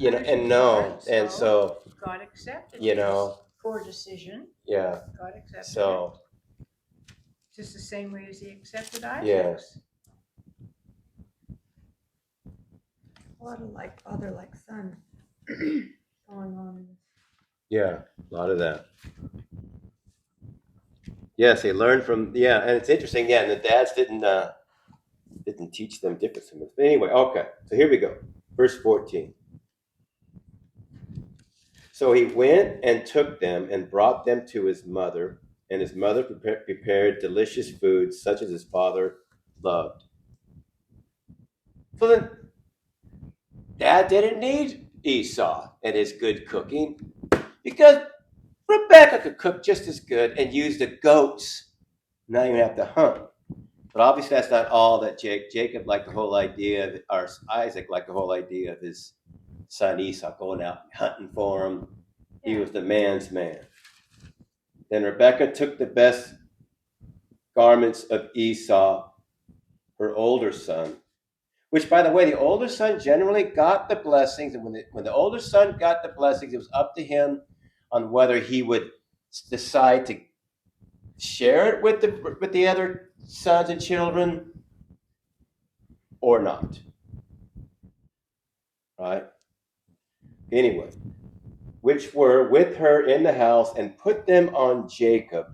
And so God accepted you his know, poor decision. yeah. God accepted So it. Just the same way as he accepted Isaac's. Yeah. A lot of like father like son going on in this. yeah, a lot of that. Yes, they learned from and it's interesting. Yeah, and the dads didn't teach them difference. But anyway, okay. So here we go, verse 14. So he went and took them and brought them to his mother, and his mother prepared delicious food such as his father loved. So then, Dad didn't need Esau and his good cooking because Rebecca could cook just as good and use the goats, not even have to hunt. But obviously, that's not all that Jacob liked the whole idea, or Isaac liked the whole idea of his son Esau going out and hunting for him. He was the man's man. Then Rebekah took the best garments of Esau, her older son, which, by the way, the older son generally got the blessings. And when the older son got the blessings, it was up to him on whether he would decide to share it with the other sons and children or not. Right? Anyway, which were with her in the house, and put them on Jacob,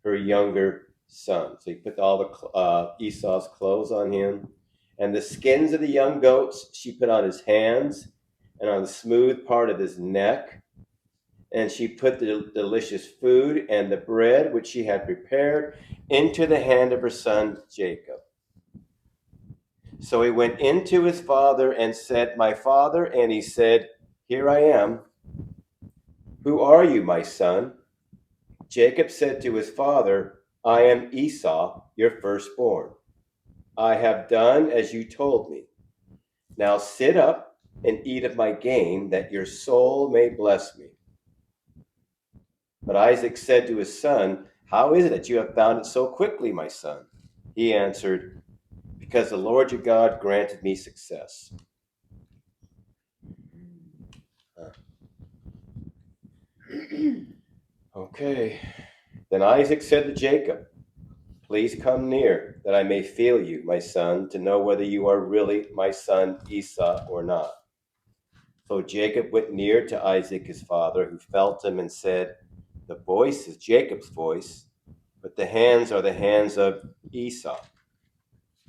her younger son. So he put all the Esau's clothes on him, and the skins of the young goats she put on his hands and on the smooth part of his neck. And she put the delicious food and the bread which she had prepared into the hand of her son Jacob. So he went into his father and said, "My father," and he said, "Here I am." "Who are you, my son?" Jacob said to his father, "I am Esau, your firstborn. I have done as you told me. Now sit up and eat of my game, that your soul may bless me." But Isaac said to his son, "How is it that you have found it so quickly, my son?" He answered, because the Lord your God granted me success. Okay. Then Isaac said to Jacob, please come near, that I may feel you, my son, to know whether you are really my son Esau or not. So Jacob went near to Isaac his father, who felt him and said, the voice is Jacob's voice, but the hands are the hands of Esau.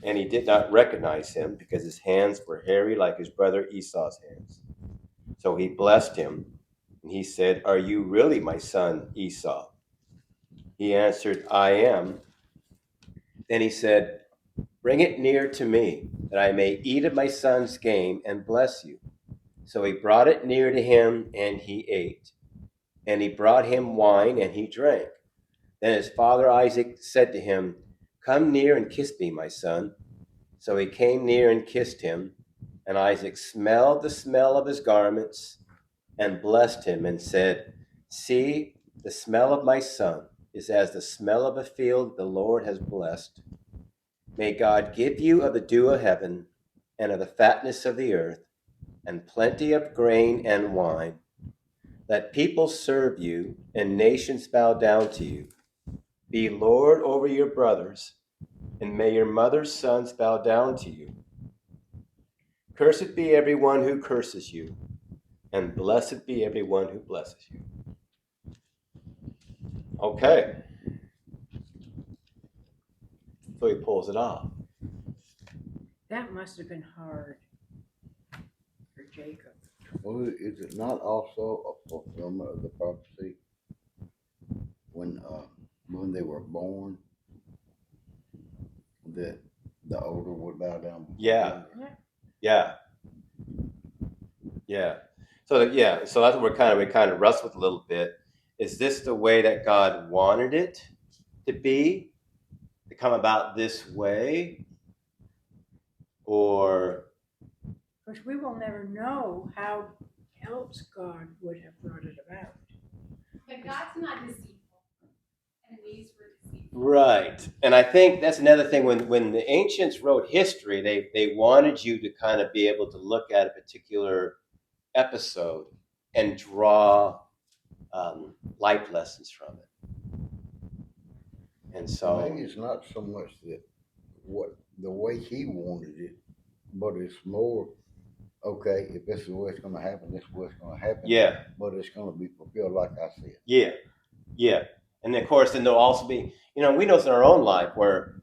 And he did not recognize him, because his hands were hairy like his brother Esau's hands. So he blessed him, and he said, are you really my son Esau? He answered, I am. Then he said, bring it near to me, that I may eat of my son's game and bless you. So he brought it near to him, and he ate. And he brought him wine, and he drank. Then his father Isaac said to him, come near and kiss me, my son. So he came near and kissed him. And Isaac smelled the smell of his garments and blessed him and said, see, the smell of my son is as the smell of a field the Lord has blessed. May God give you of the dew of heaven and of the fatness of the earth and plenty of grain and wine. Let people serve you and nations bow down to you. Be Lord over your brothers, and may your mother's sons bow down to you. Cursed be everyone who curses you, and blessed be everyone who blesses you. Okay. So he pulls it off. That must have been hard for Jacob. Well, is it not also a fulfillment of the prophecy when they were born that the older would bow down? Yeah. Yeah. Yeah. So that's what we kind of wrestled with a little bit. Is this the way that God wanted it to be, to come about this way, or? Of course, we will never know how else God would have brought it about. But God's not deceitful, and these were deceitful. Right. And I think that's another thing. When the ancients wrote history, they wanted you to kind of be able to look at a particular episode and draw life lessons from it. And so Maybe it's not so much that the way he wanted it, but it's more, okay, if this is the way it's gonna happen, this is what's gonna happen. yeah, But it's gonna be fulfilled like I said. yeah. And of course, then there'll also be, we know it's in our own life where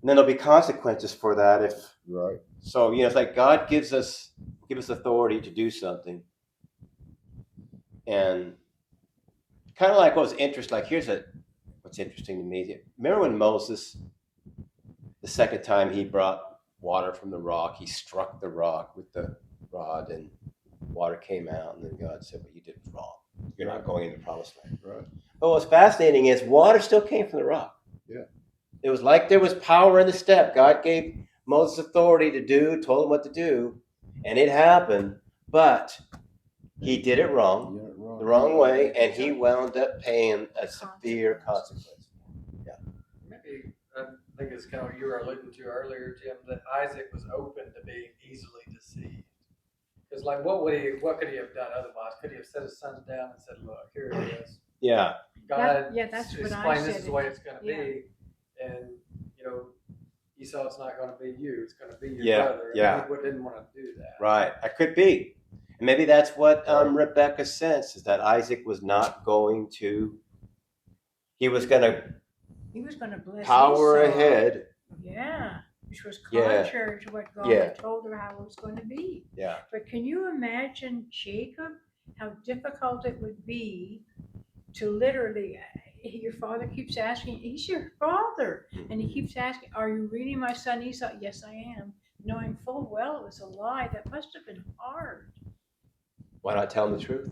then there'll be consequences for that. Right. So it's like God gives us authority to do something, and kind of like what's interesting. Like what's interesting to me. Remember when Moses, the second time he brought water from the rock, he struck the rock with the rod, and water came out, and then God said, "What you did was wrong. You're not going into the promised land." Right. But what's fascinating is water still came from the rock. Yeah. It was like there was power in the step. God gave Moses authority to do, told him what to do, and it happened, but he did it wrong, the wrong way, and he wound up paying a severe consequence. Maybe, I think it's kind of what you were alluding to earlier, Jim, that Isaac was open to being easily deceived. Because like, what could he have done otherwise? Could he have set his sons down and said, look, here it is. Yeah. God That's what I explained said. this is the way it's going to Yeah. be. And, Esau, it's not going to be you. It's going to be your Yeah, brother. yeah. And he didn't want to do that. Right. I could be. And maybe that's what Rebecca sensed, is that Isaac was not going to, he was going to bless power Esau. ahead. Yeah, which was Yeah. contrary to what God Yeah. had told her how it was going to be. Yeah. But can you imagine Jacob, how difficult it would be to literally, your father keeps asking, he's your father. And he keeps asking, are you really my son Esau? Yes, I am. Knowing full well it was a lie. That must have been hard. Why not tell him the truth?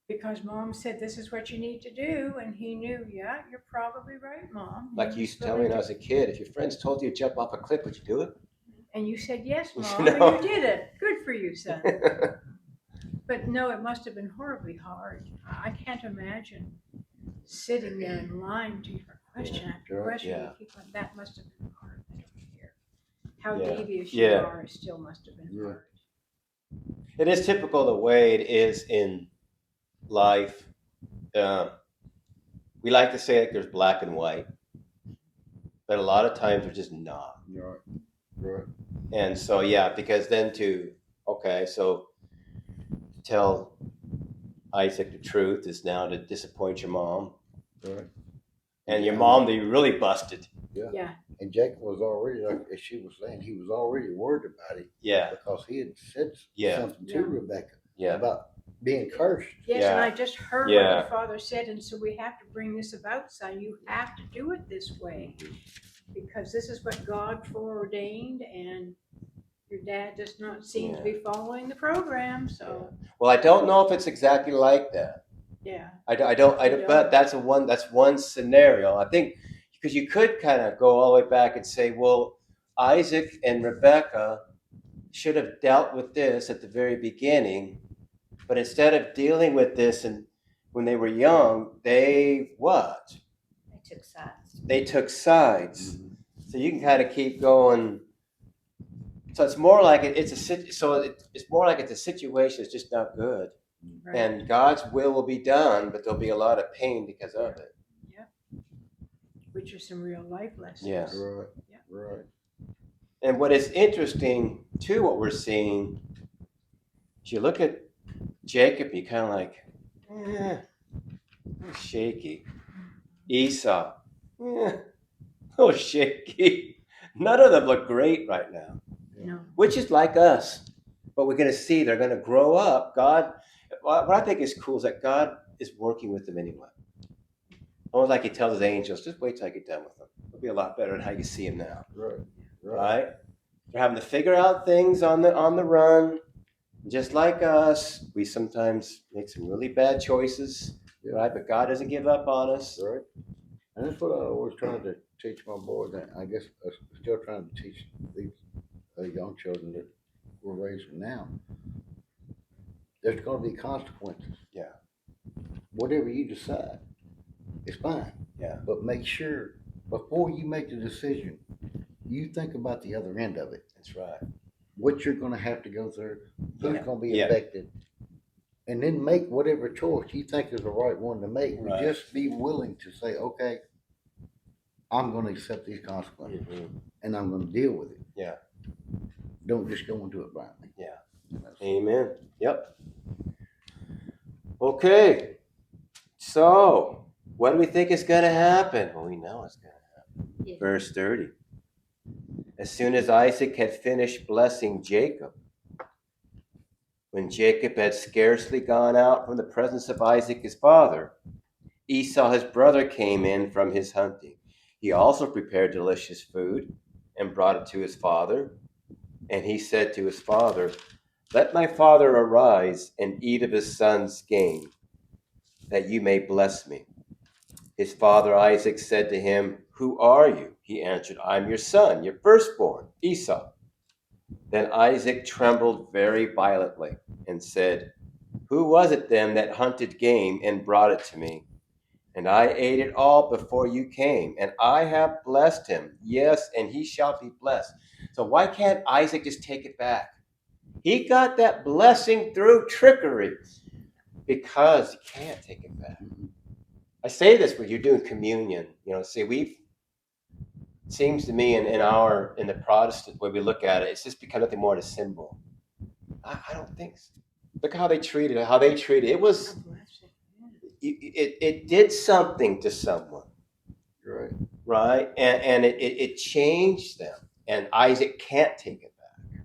Because mom said, this is what you need to do. And he knew, yeah, you're probably right, mom. Like you used to tell me when I was a kid, if your friends told you to jump off a cliff, would you do it? And you said, yes, mom, No. and you did it. Good for you, son. But no, it must have been horribly hard. I can't imagine sitting there in line to your question after question. Yeah. That must have been hard. how Yeah. devious you Yeah. are, it still must have been Yeah. hard. It is typical the way it is in life. Um, we like to say that there's black and white, but a lot of times there's just not. Right. Right. And so, yeah, because then so tell Isaac the truth is now to disappoint your mom. Right. And your mom that you really busted. Yeah, And Jacob was already, like as she was saying, he was already worried about it Yeah. because he had said Yeah. something to Yeah. Rebecca Yeah. about being cursed. yes, and Yeah. I just heard what Yeah. your father said, and so we have to bring this about, son. You have to do it this way because this is what God foreordained, and your dad does not seem to be following the program. So Well, I don't know if it's exactly like that. yeah, I don't, but that's one scenario. I think because you could kind of go all the way back and say, well, Isaac and Rebecca should have dealt with this at the very beginning, but instead of dealing with this and when they were young, they what? They took sides. They took sides. So you can kind of keep going. So it's more like it's more like it's a situation that's just not good. right. And God's will be done, but there'll be a lot of pain because of it. Which are some real life lessons. Yeah. Right. Yeah. Right. And what is interesting too, what we're seeing, is you look at Jacob, you kind of like, shaky. Esau, shaky. None of them look great right now, No. which is like us. But we're going to see they're going to grow up. God, what I think is cool is that God is working with them anyway. Almost like he tells his angels, just wait till I get done with them. It'll be a lot better than how you see him now. Right. Right? They're having to figure out things on the run. Just like us, we sometimes make some really bad choices, right? But God doesn't give up on us. Right. And that's what I always try to teach my boys, and I guess I'm still trying to teach these young children that we're raising now. There's going to be consequences. Yeah. Whatever you decide, it's fine. Yeah. But make sure before you make the decision, you think about the other end of it. That's right. What you're going to have to go through, who's Yeah. going to be Yeah. affected, and then make whatever choice you think is the right one to make. Right. Just be willing to say, okay, I'm going to accept these consequences, and I'm going to deal with it. Yeah. Don't just go into it blindly. Yeah. That's- Amen. Yep. Okay. So, what do we think is going to happen? Well, we know it's going to happen. Yeah. Verse 30. As soon as Isaac had finished blessing Jacob, when Jacob had scarcely gone out from the presence of Isaac his father, Esau his brother came in from his hunting. He also prepared delicious food and brought it to his father. And he said to his father, let my father arise and eat of his son's game, that you may bless me. His father Isaac said to him, who are you? He answered, I'm your son, your firstborn, Esau. Then Isaac trembled very violently and said, who was it then that hunted game and brought it to me? And I ate it all before you came, and I have blessed him. Yes, and he shall be blessed. So why can't Isaac just take it back? He got that blessing through trickery because he can't take it back. I say this when you're doing communion. Seems to me in the Protestant way we look at it, it's just become nothing more than a symbol. I don't think so. Look how they treated it. It was it did something to someone. Right. Right? And it changed them. And Isaac can't take it back.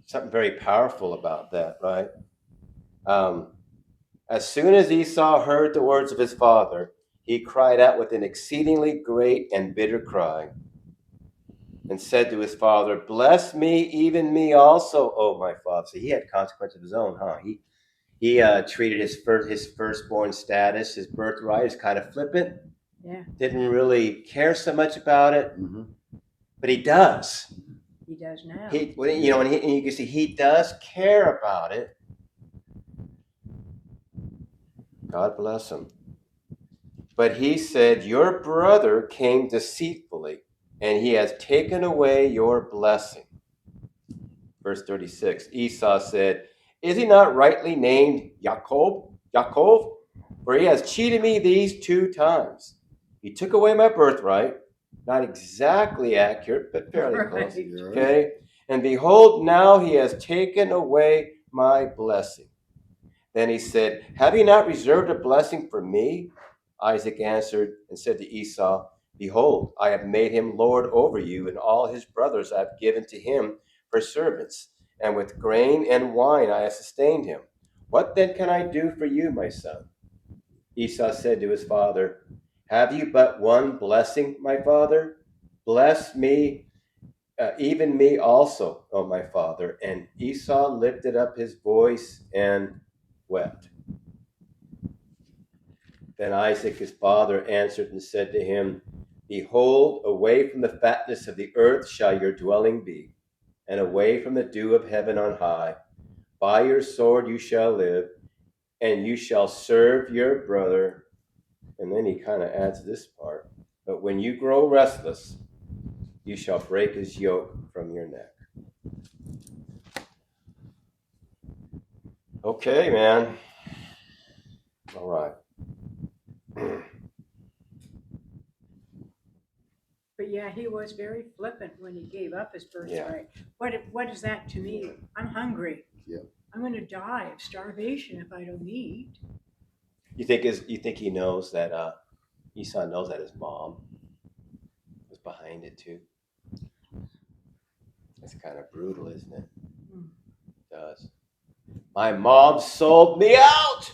Something very powerful about that, right? As soon as Esau heard the words of his father, he cried out with an exceedingly great and bitter cry and said to his father, bless me, even me also, O my father. So he had consequences of his own, huh? He treated his firstborn status, his birthright, as kind of flippant. Yeah. Didn't really care so much about it, but he does. He does now. And you can see he does care about it. God bless him. But he said, your brother came deceitfully and he has taken away your blessing. Verse 36, Esau said, is he not rightly named Yaakov? For he has cheated me these 2 times. He took away my birthright, not exactly accurate, but fairly close. Right. Okay, and behold, now he has taken away my blessing. Then he said, have you not reserved a blessing for me? Isaac answered and said to Esau, behold, I have made him lord over you, and all his brothers I have given to him for servants, and with grain and wine I have sustained him. What then can I do for you, my son? Esau said to his father, have you but one blessing, my father? Bless me, even me also, O my father. And Esau lifted up his voice and wept. Then Isaac his father answered and said to him, behold, away from the fatness of the earth shall your dwelling be, and away from the dew of heaven on high. By your sword you shall live, and you shall serve your brother. And then he kind of adds this part, but when you grow restless, you shall break his yoke from your neck. Okay, man. All right. But yeah, he was very flippant when he gave up his birthright. What is that to me? I'm hungry. Yeah. I'm going to die of starvation if I don't eat. You think he knows that Esau knows that his mom was behind it too? It's kind of brutal, isn't it? Mm. It does. My mom sold me out.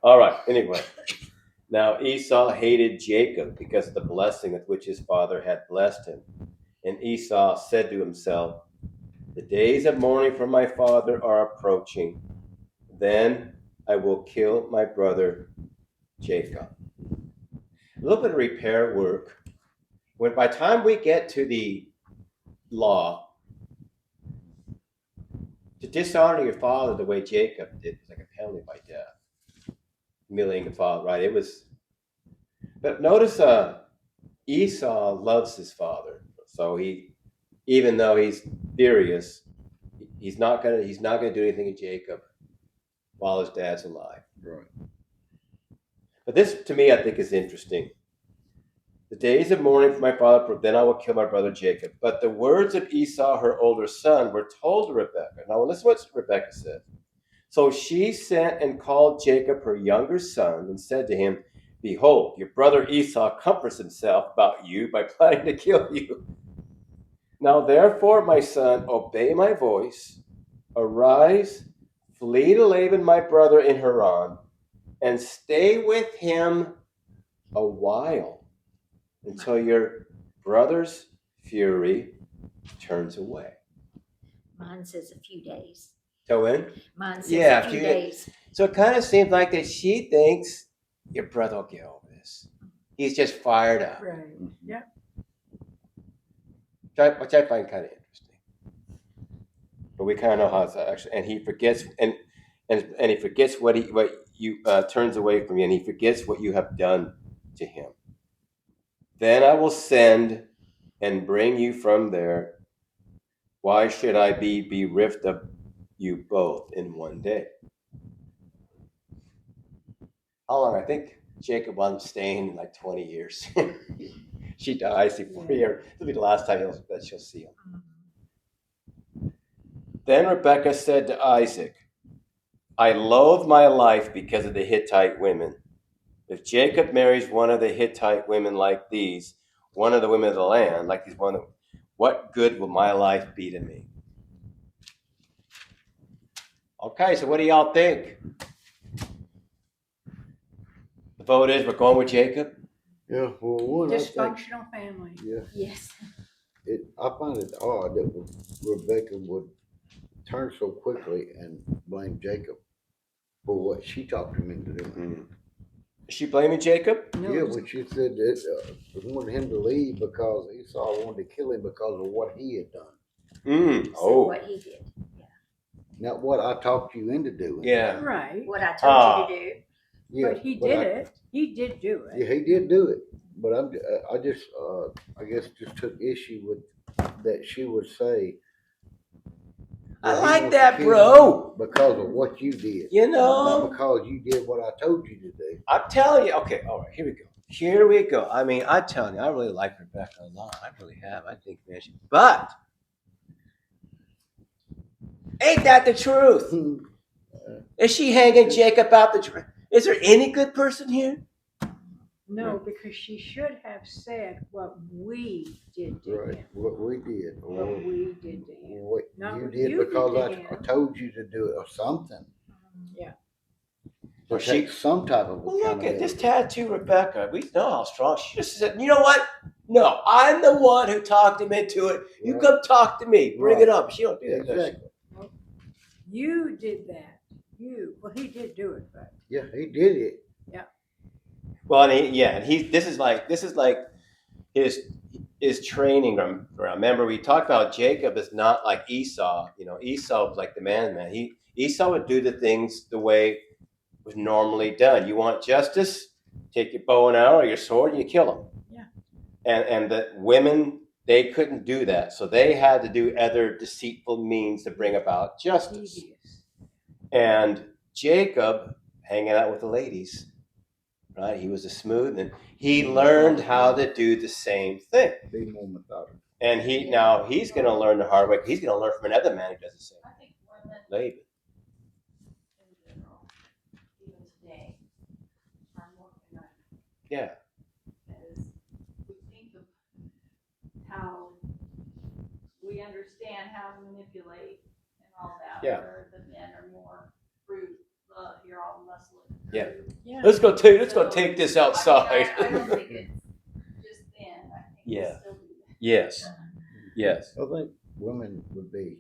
All right. Anyway, now Esau hated Jacob because of the blessing with which his father had blessed him. And Esau said to himself, the days of mourning for my father are approaching. Then I will kill my brother Jacob. A little bit of repair work. When by the time we get to the law, to dishonor your father the way Jacob did was like a penalty by death. Humiliating the father, right? It was. But notice, Esau loves his father, so he, even though he's furious, he's not gonna do anything to Jacob while his dad's alive. Right. But this, to me, I think is interesting. The days of mourning for my father, then I will kill my brother Jacob. But the words of Esau, her older son, were told to Rebekah. Now, listen to what Rebekah said. So she sent and called Jacob, her younger son, and said to him, behold, your brother Esau comforts himself about you by planning to kill you. Now, therefore, my son, obey my voice. Arise, flee to Laban, my brother, in Haran, and stay with him a while until your brother's fury turns away. Mine says a few days. Till when? Mine says Yeah, a few days. So it kind of seems like that she thinks your brother will get over this. He's just fired up, Right. Yeah. which I find kind of interesting. But we kind of know how it's actually, and he forgets, and he forgets what you turns away from you, and he forgets what you have done to him. Then I will send and bring you from there. Why should I be bereft of you both in one day? How long? I think Jacob wound up staying like 20 years. She dies before here. This will be the last time that she'll see him. Then Rebekah said to Isaac, I loathe my life because of the Hittite women. If Jacob marries one of the Hittite women like these, one of the women of the land, like these one, what good will my life be to me? Okay, so what do y'all think? The vote is we're going with Jacob. Yeah, well, one, I think, Dysfunctional family. yeah, Yes. I find it odd that Rebecca would turn so quickly and blame Jacob for what she talked him into doing. Is she blaming Jacob? No, Yeah, when she said that wanted him to leave because Esau wanted to kill him because of what he had done. Said Oh, what he did. Not what I talked you into doing. yeah. right. What I told you to do. Yeah, But he but did it. He did do it. Yeah, he did do it, but I just, I guess just took issue with that she would say. I he like wants to that, kill bro. you because of what you did, You not know, because you did what I told you to do. I'm telling you. Okay, all right, here we go. Here we go. I mean, I'm telling you, I really like Rebecca a lot. I really have. I think, man, but ain't that the truth? Is she hanging Jacob out the tree? Is there any good person here? No, because she should have said what we did to Right, him. what we did, or What we did to him. what Not you what did you did because to I him. told you to do it, or something. Yeah. To Or take some type of Well, look at this accountability. tattoo, Rebecca. We know how strong. She just said, you know what? No, I'm the one who talked him into it. You Right. come talk to me. Bring it Right. up. She don't do that, does she? Exactly. You did that. You. Well, he did do it, but Yeah, he did it. Well, and this is like his training ground. Remember, we talked about Jacob is not like Esau. You know, Esau was like the man. Esau would do the things the way was normally done. You want justice? Take your bow and arrow, or your sword, and you kill them. Yeah. And the women, they couldn't do that, so they had to do other deceitful means to bring about justice. devious. And Jacob, hanging out with the ladies, right? He was a smooth, and he learned how to do the same thing. Be more methodical. And he's going to learn the hard way. He's going to learn from another man who does the same. I think women Laban. in general, even today, are more connected. Yeah. As we think of how we understand how to manipulate and all that, Yeah. where the men are more brute, you're all muscle and Yeah. brute. Yeah. Let's go take this outside. I don't think it's just then. I think Yeah. it's still do that. Yes. Yes. I think women would be,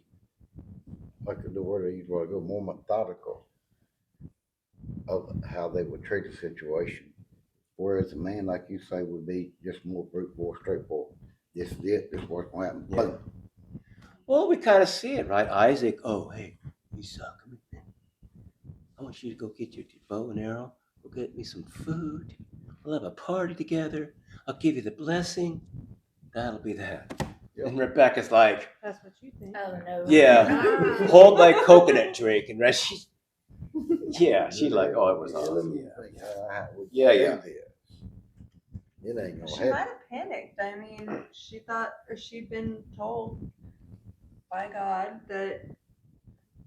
like the word I use, where I go, more methodical of how they would treat a situation. Whereas a man, like you say, would be just more brute force, straightforward. This is it, this is what's going to happen. Yeah. Boom. Well, we kind of see it, right? Isaac, oh, hey, Esau, come here. I want you to go get your bow and arrow. Go get me some food. We'll have a party together. I'll give you the blessing. That'll be that. Yep. And Rebecca's like, That's what you think. Oh, no. yeah, hold my coconut drink. And she's like, oh, it was Let awesome. me think how we Yeah, do yeah. this. It ain't gonna She happen. might have panicked. I mean, she thought, or she'd been told by God that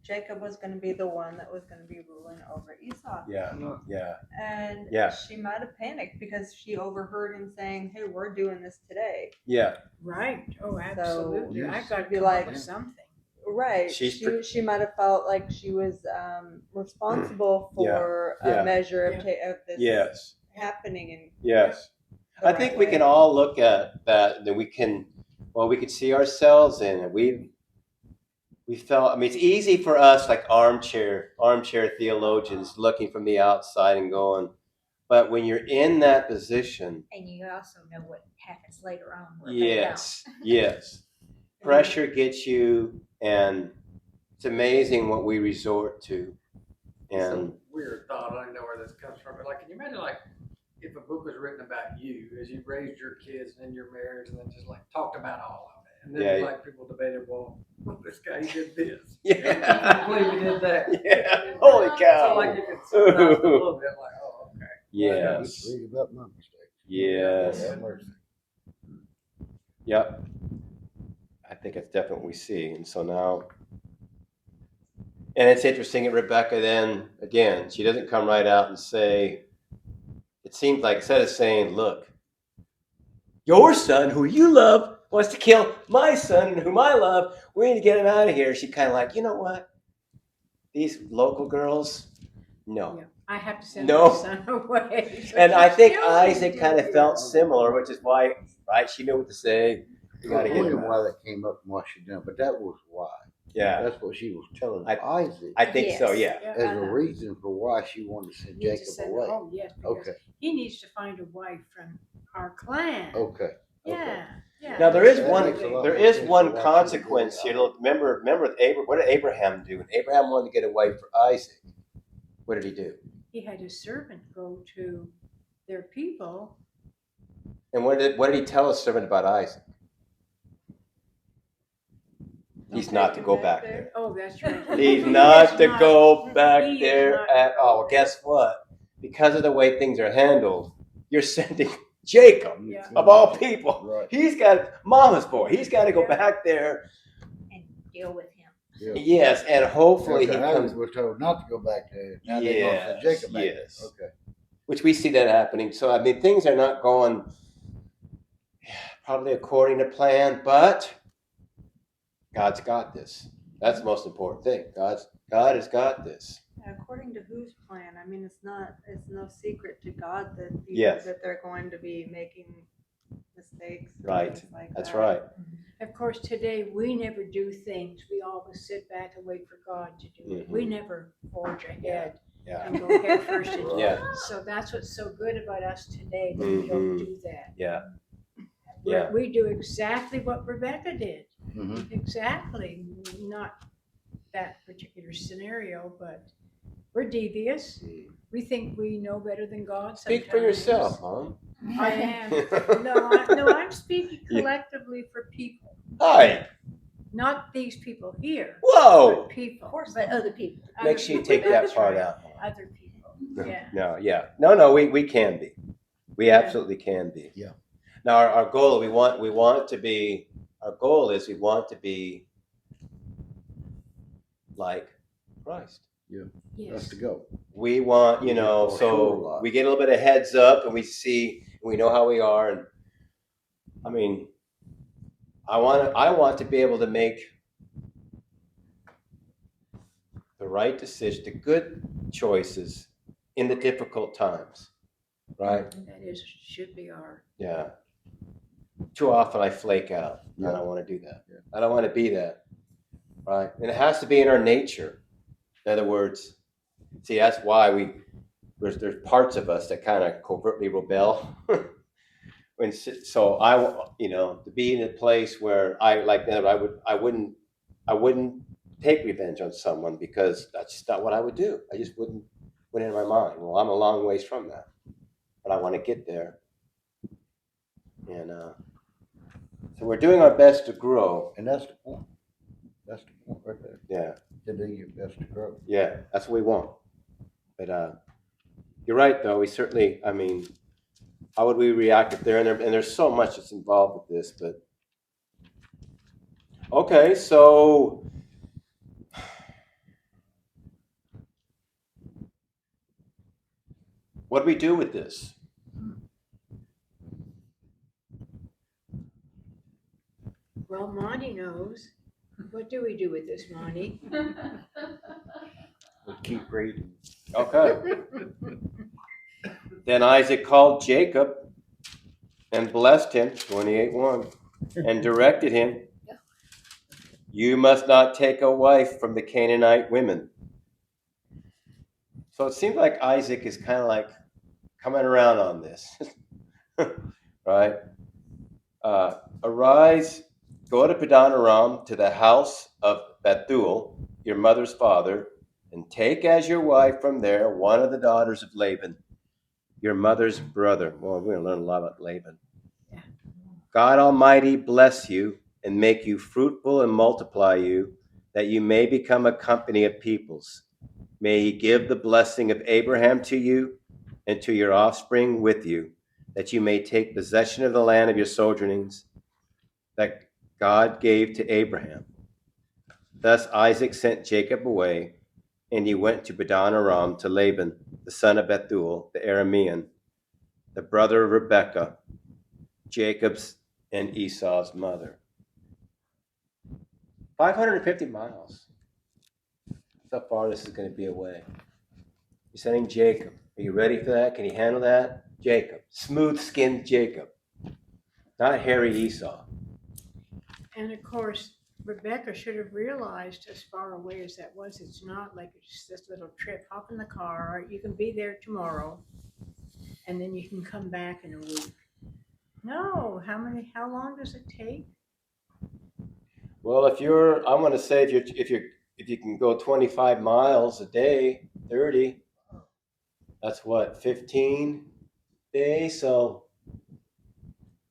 Jacob was going to be the one that was going to be ruling over Esau. Yeah, yeah. And Yeah. she might have panicked because she overheard him saying, "Hey, we're doing this today." Yeah. Right. Oh, absolutely. you I've got to be come like- up with something. Right. She might have felt like she was responsible for Yeah. a measure of, Yeah. of this Yes. happening in Yes. the I right think we way. can all look at that we can see ourselves in it. We felt, I mean, it's easy for us, like armchair theologians, looking from the outside and going, but when you're in that position, And you also know what happens later on. Where yes, pressure gets you, and it's amazing what we resort to. It's a And weird thought. I don't know where this comes from, but like, can you imagine like if a book was written about you as you raised your kids and then your marriage, and then just like talked about all of it, and then Yeah, yeah. like people debated, well, this guy he did this, yeah, I believe he did that. yeah, holy So cow! like you can sympathize a little bit, like, oh, okay. Yes, Read about my mistakes. yes, Have mercy. yep. I think it's definitely what we see, and so now. And it's interesting at Rebecca then, again, she doesn't come right out and say, it seems like instead of saying, look, your son who you love wants to kill my son whom I love, we need to get him out of here. She kind of like, you know what? These local girls, no. Yeah. I have to send No. my son away. So And I she think still Isaac didn't kind do of it. felt similar, which is why, right, she knew what to say. We got to I get wonder him why out. that came up and why she done, but that was why. Yeah, That's what she was telling I Isaac I think so, yeah. Yeah, as a reason for why she wanted to send Need to Jacob send away. him home, yes, because Okay, he needs to find a wife from our clan. okay. Yeah, yeah. Now there is That one makes a lot there more is sense one than why she consequence did here. it. Look, remember with Abraham, what did Abraham do? When Abraham wanted to get away from Isaac, what did he do? he had his servant go to their people. And what did he tell his servant about Isaac? He's Don't not take to him go back there. Oh, that's right. He's He not is to not- go back he is there not to at go all. there. Guess what? Because of the way things are handled, you're sending Jacob, Yeah. of all people. Right. He's got mama's boy. He's got to go Yeah. back there. And deal with him. Yeah. Yes, and hopefully he Okay, comes. Isaac was told not to go back there. Now they're going to Yes, send Jacob back yes. there. Okay. Which we see that happening. So I mean, things are not going probably according to plan, but God's got this. That's the most important thing. God has got this. According to whose plan? I mean, it's no secret to God that Yes. that they're going to be making mistakes. and Right. things like That's that. right. Of course, today we never do things. We always sit back and wait for God to do it. We never forge ahead Yeah. and go head first into Yeah. it. So that's what's so good about us today, that we don't do that. Yeah. We- Yeah. We do exactly what Rebecca did. Mm-hmm. Exactly. Not that particular scenario, but we're devious. We think we know better than God sometimes. Speak for yourself, Mom. I am. No, I'm speaking collectively for people. Hi. Not these people here. Whoa. But people. Of course, but other people. Make sure you take that That's part right. out, Mom. Other people. Yeah. No, yeah. No, we can be. We absolutely can be. Yeah. Now our goal, we want to be, our goal is we want to be like Christ. That's Yes. to go. We want, We get fall short a so lot. we get a little bit of heads up and we see, we know how we are. And I mean, I want to be able to make the right decision, the good choices in the difficult times, right? That should be our. Yeah. Too often I flake out. I Yeah. don't want to do that. Yeah. I don't want to be that, right? And it has to be in our nature. In other words, see, that's why there's parts of us that kind of covertly rebel. So to be in a place where I like that, I wouldn't take revenge on someone because that's just not what I would do. I just wouldn't in my mind. Well, I'm a long ways from that, but I want to get there. And so we're doing our best to grow. And that's the point. That's the point right there. Yeah, To do your best to grow. yeah, that's what we want. But you're right, though. We certainly, I mean, how would we react if and there's so much that's involved with this, but okay, so what do we do with this? Well, Monty knows. What do we do with this, Monty? We'll keep reading. Okay. Then Isaac called Jacob and blessed him, 28:1, and directed him, "You must not take a wife from the Canaanite women." So it seems like Isaac is kind of like coming around on this, right? Arise, go to Padan Aram, to the house of Bethuel, your mother's father, and take as your wife from there one of the daughters of Laban, your mother's brother. Well, we're going to learn a lot about Laban. Yeah. God Almighty bless you and make you fruitful and multiply you, that you may become a company of peoples. May he give the blessing of Abraham to you and to your offspring with you, that you may take possession of the land of your sojournings that God gave to Abraham. Thus Isaac sent Jacob away, and he went to Padan Aram to Laban, the son of Bethuel, the Aramean, the brother of Rebekah, Jacob's and Esau's mother. 550 miles. That's how far this is going to be away. You're sending Jacob. Are you ready for that? Can you handle that? Jacob. Smooth-skinned Jacob. Not hairy Esau. And of course, Rebecca should have realized, as far away as that was, it's not like it's this little trip. Hop in the car. You can be there tomorrow, and then you can come back in a week. No, how long does it take? Well, I want to say if you can go 25 miles a day, 30, That's what, 15 days? So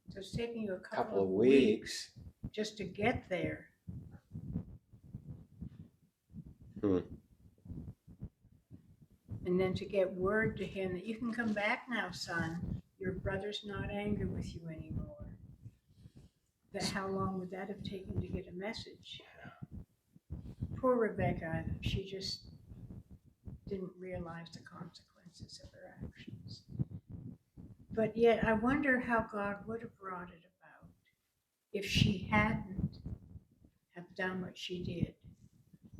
So it's taking you a a couple of weeks weeks. just to get there. Hmm. And then to get word to him that you can come back now, son. Your brother's not angry with you anymore. That how long would that have taken to get a message? Poor Rebecca, she just didn't realize the consequences of her actions. But yet I wonder how God would have brought it about if she hadn't have done what she did.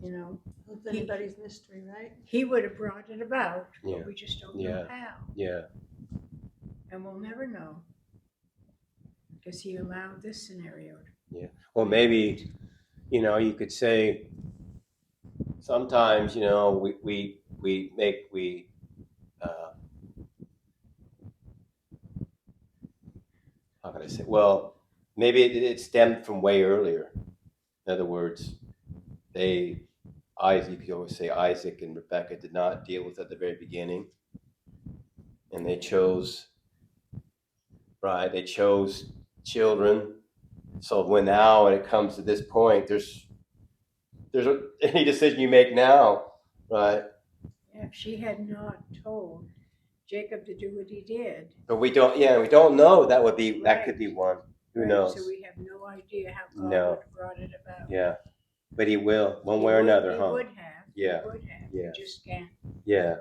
You know, It's anybody's mystery, right? he would have brought it about, Yeah. but we just don't Yeah. know how. Yeah. And we'll never know because he allowed this scenario. Well, maybe, you could say sometimes, uh, how can I say? Well, maybe it stemmed from way earlier. In other words, Isaac, you always say Isaac and Rebecca did not deal with it at the very beginning. And they chose children. So when it comes to this point, there's any decision you make now, right? Yeah, if she had not told Jacob to do what he did. But we don't know. That could be one. Who Right, knows? so we have no idea how God No. would have brought it about. Yeah. But he will, one He way or would- another, he huh? would have. Yeah. He would have. Yeah. He just can't. Yeah.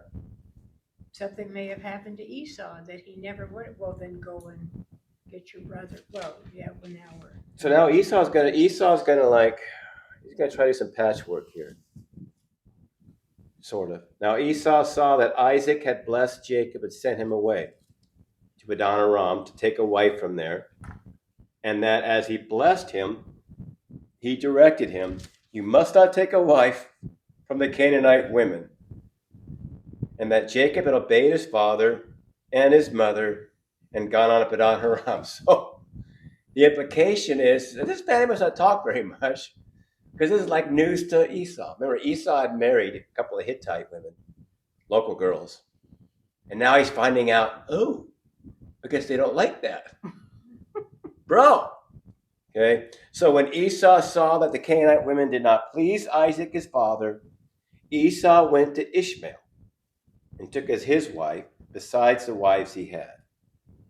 Something may have happened to Esau that he never would. Well, then go and get your brother. Well, yeah. Well, now we're. So now Esau's gonna he's gonna try to do some patchwork here. Sort of. Now Esau saw that Isaac had blessed Jacob and sent him away to Padan Aram to take a wife from there, and that as he blessed him, he directed him, "You must not take a wife from the Canaanite women." And that Jacob had obeyed his father and his mother and gone on to Padan Aram. So the implication is that this family must not talk very much because this is like news to Esau. Remember, Esau had married a couple of Hittite women, local girls. And now he's finding out, oh, I guess they don't like that. Bro. Okay. So when Esau saw that the Canaanite women did not please Isaac, his father, Esau went to Ishmael and took as his wife, besides the wives he had,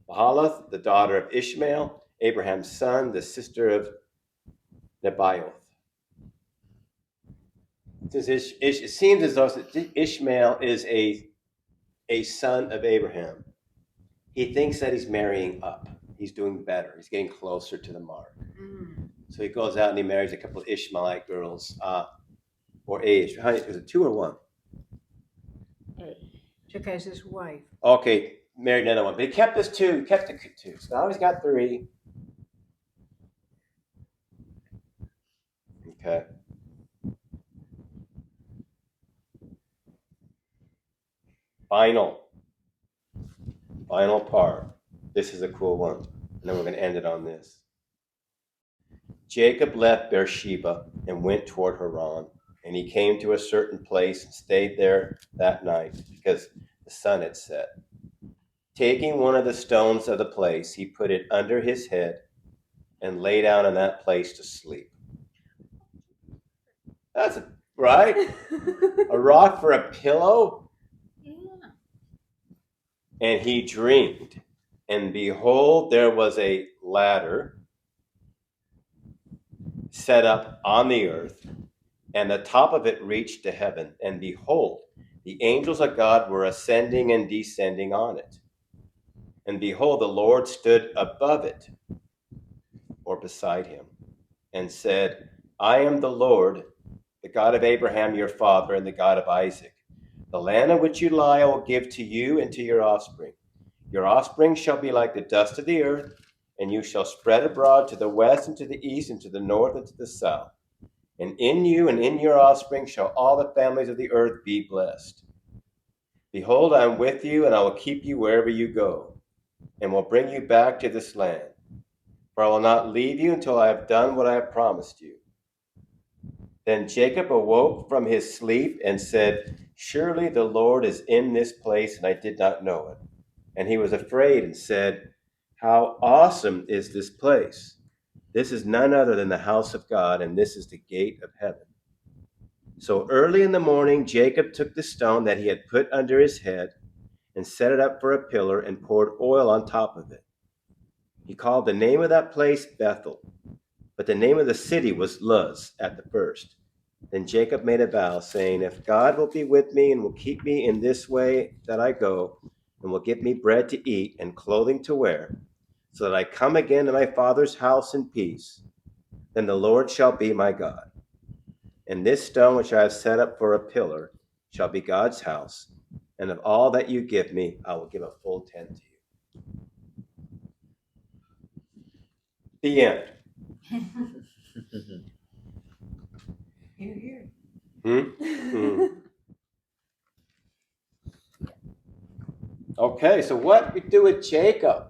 Mahalath, the daughter of Ishmael, Abraham's son, the sister of Nebaioth. It seems as though Ishmael is a son of Abraham. He thinks that he's marrying up. He's doing better. He's getting closer to the mark. So he goes out and he marries a couple of Ishmaelite girls, or age. Was it 2 or 1? Took as his wife. Okay, married another one. But he kept this 2, kept the 2. So now he's got 3. Okay. Final part. This is a cool one. And then we're going to end it on this. Jacob left Beersheba and went toward Haran. And he came to a certain place and stayed there that night because the sun had set. Taking one of the stones of the place, he put it under his head and lay down in that place to sleep. That's right. A rock for a pillow. Yeah. And he dreamed, and behold, there was a ladder set up on the earth, and the top of it reached to heaven. And behold, the angels of God were ascending and descending on it. And behold, the Lord stood above it, or beside him, and said, I am the Lord, the God of Abraham your father, and the God of Isaac. The land on which you lie I will give to you and to your offspring. Your offspring shall be like the dust of the earth, and you shall spread abroad to the west and to the east and to the north and to the south. And in you and in your offspring shall all the families of the earth be blessed. Behold, I am with you, and I will keep you wherever you go, and will bring you back to this land. For I will not leave you until I have done what I have promised you. Then Jacob awoke from his sleep and said, Surely the Lord is in this place, and I did not know it. And he was afraid and said, How awesome is this place! This is none other than the house of God, and this is the gate of heaven. So early in the morning, Jacob took the stone that he had put under his head and set it up for a pillar and poured oil on top of it. He called the name of that place Bethel, but the name of the city was Luz at the first. Then Jacob made a vow, saying, If God will be with me and will keep me in this way that I go, and will give me bread to eat and clothing to wear, so that I come again to my father's house in peace, then the Lord shall be my God. And this stone which I have set up for a pillar shall be God's house, and of all that you give me, I will give a full tenth to you. The end. Here, here. Hmm? Okay, so what we do with Jacob?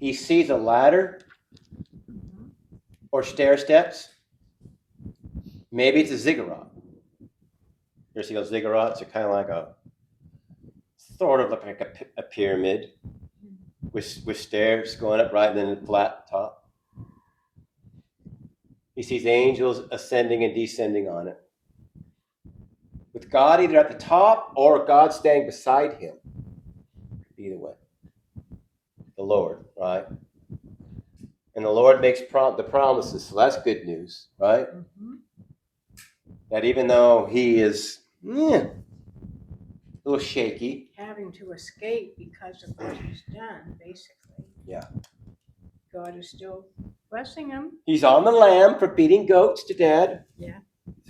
He sees a ladder or stair steps. Maybe it's a ziggurat. You ever see those ziggurats? They're kind of like a sort of look like a pyramid with stairs going up right and then a flat top. He sees angels ascending and descending on it, with God either at the top or God standing beside him. Either way, the Lord, right? And the Lord makes the promises, so that's good news, right? Mm-hmm. That even though he is a little shaky, Having to escape because of what he's done, basically. Yeah. God is still blessing him. he's on the lam for feeding goats to dad. Yeah.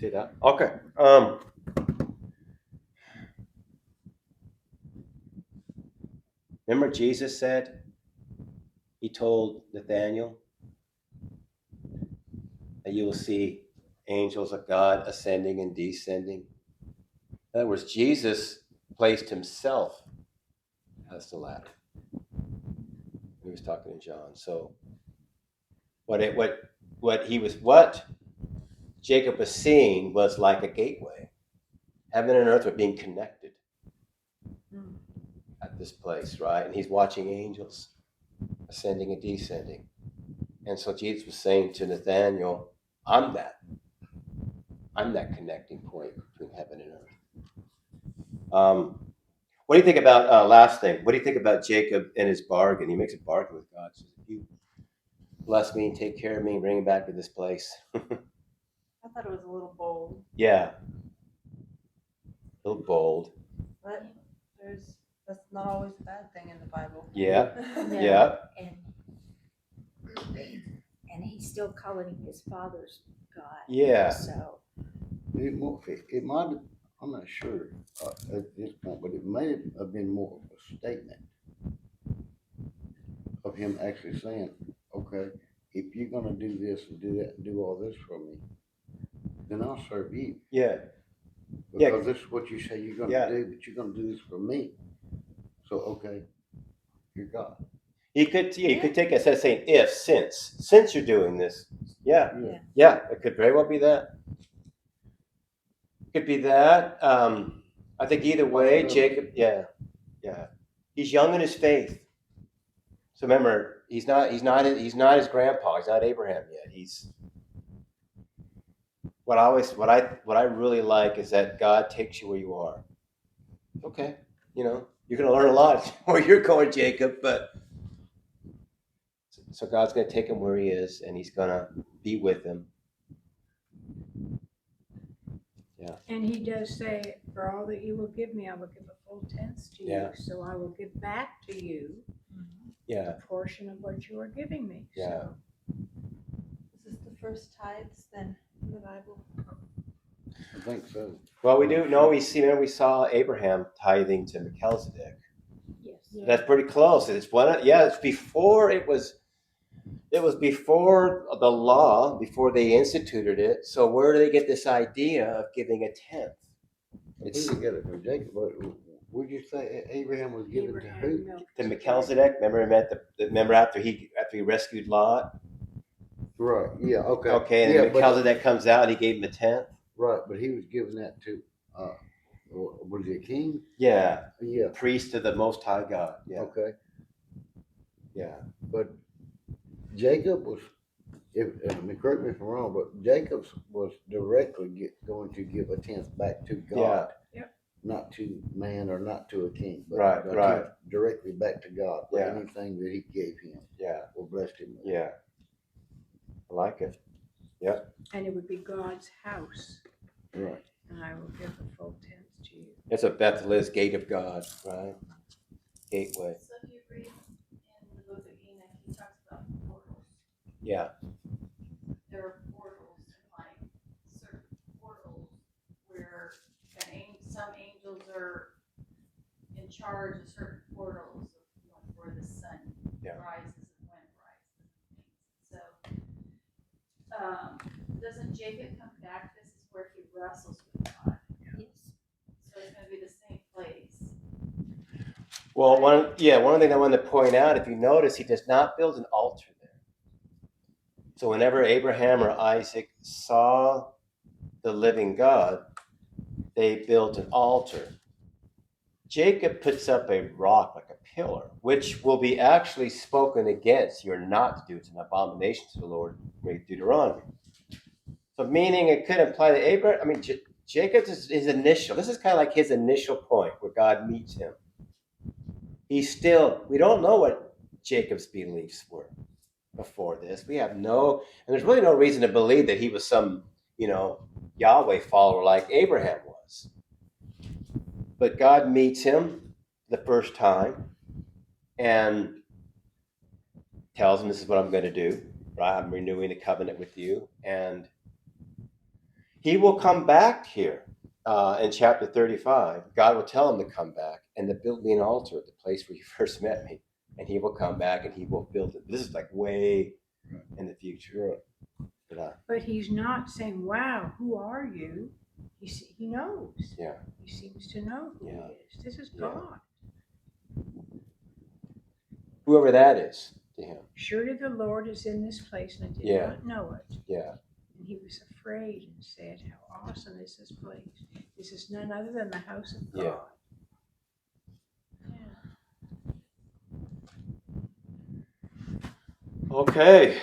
See that? Okay. Remember Jesus said, he told Nathaniel that you will see angels of God ascending and descending. In other words, Jesus placed himself as the ladder. He was talking to John. So what Jacob was seeing was like a gateway. Heaven and earth were being connected at this place, right? And he's watching angels ascending and descending. And so Jesus was saying to Nathaniel, I'm that connecting point between heaven and earth. What do you think about, last thing, what do you think about Jacob and his bargain? He makes a bargain with God. He says, if you bless me and take care of me and bring me back to this place. I thought it was a little bold, Yeah. A little bold. but that's not always a bad thing in the Bible. Yeah. No, Yeah. And he's still calling him his father's God. Yeah. So It might have, I'm not sure at this point, but it may have been more of a statement of him actually saying, okay, if you're gonna do this and do that and do all this for me, then I'll serve you. Yeah. Yeah. Because this is what you say you're gonna Yeah. do, but you're gonna do this for me. So, okay, you're God. You could take it instead of saying if, since you're doing this. Yeah. Yeah. Yeah. It could very well be that. Could be that. I think either way, Jacob, yeah. He's young in his faith. So remember, he's not his grandpa. He's not Abraham yet. He's what I really like is that God takes you where you are. Okay, you're going to learn a lot where you're going, Jacob, but so God's going to take him where he is, and he's going to be with him. Yeah. And he does say, for all that you will give me, I will give a full tenth to you. Yeah. So I will give back to you Yeah. a portion of what you are giving me. Yeah. So, Is this the first tithes then in the Bible? I think so. Well, we do know we saw Abraham tithing to Melchizedek. yes. yeah. That's pretty close. It's before it was before the law, before they instituted it. So where do they get this idea of giving a tenth? It's to get it from Jacob, but would you say Abraham was given to who? To Melchizedek. Remember after he rescued Lot? Right, yeah, okay. Okay, and Yeah, then Melchizedek comes out and he gave him a tenth. Right, but he was giving that to, was he a king? Yeah, Yeah, priest of the Most High God. Yeah, okay. yeah, But Jacob was, I mean, correct me if I'm wrong, but Jacob was directly going to give a tenth back to God. Yeah. Not to man or not to a king, but Right, a right. tenth directly back to God for Yeah. anything that he gave him yeah, or blessed him with. yeah. I like it. And it would be God's house, Right. and I will give a full tenth to you. It's a Bethel is gate of God, right? Gateway. So if you read in the book of Enoch, he talks about portals. Yeah, There are portals, and like certain portals where some angels are in charge of certain portals of like where the sun Yeah. rises and when it rises and things. So, doesn't Jacob come back? This is where he wrestles with God. Yes. So it's going to be the same place. Well, one thing I wanted to point out, if you notice, he does not build an altar there. So whenever Abraham or Isaac saw the living God, they built an altar. Jacob puts up a rock like a pillar, which will be actually spoken against. You're not to do. It's an abomination to the Lord. Read Deuteronomy. So meaning it could imply that Abraham, I mean, Jacob's is his initial. This is kind of like his initial point where God meets him. We don't know what Jacob's beliefs were before this. We have no, and there's really no reason to believe that he was some, Yahweh follower like Abraham was. But God meets him the first time and tells him, this is what I'm going to do. Right? I'm renewing the covenant with you. And he will come back here in chapter 35. God will tell him to come back and to build me an altar at the place where you first met me. And he will come back and he will build it. This is like way in the future. But he's not saying, wow, who are you? He knows. Yeah. He seems to know who Yeah. he is. This is Yeah. God. Whoever that is to him. Surely the Lord is in this place, and I did Yeah. not know it. Yeah. And he was afraid and said, how awesome is this place. This is none other than the house of God. Yeah. Okay.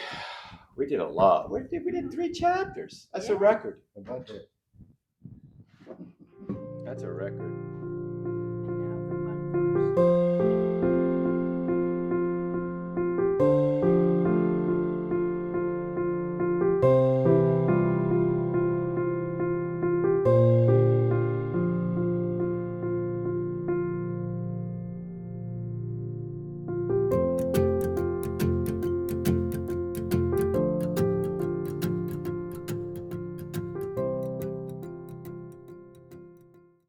We did a lot. We did 3 chapters. That's a Yeah. record. About that. That's a record.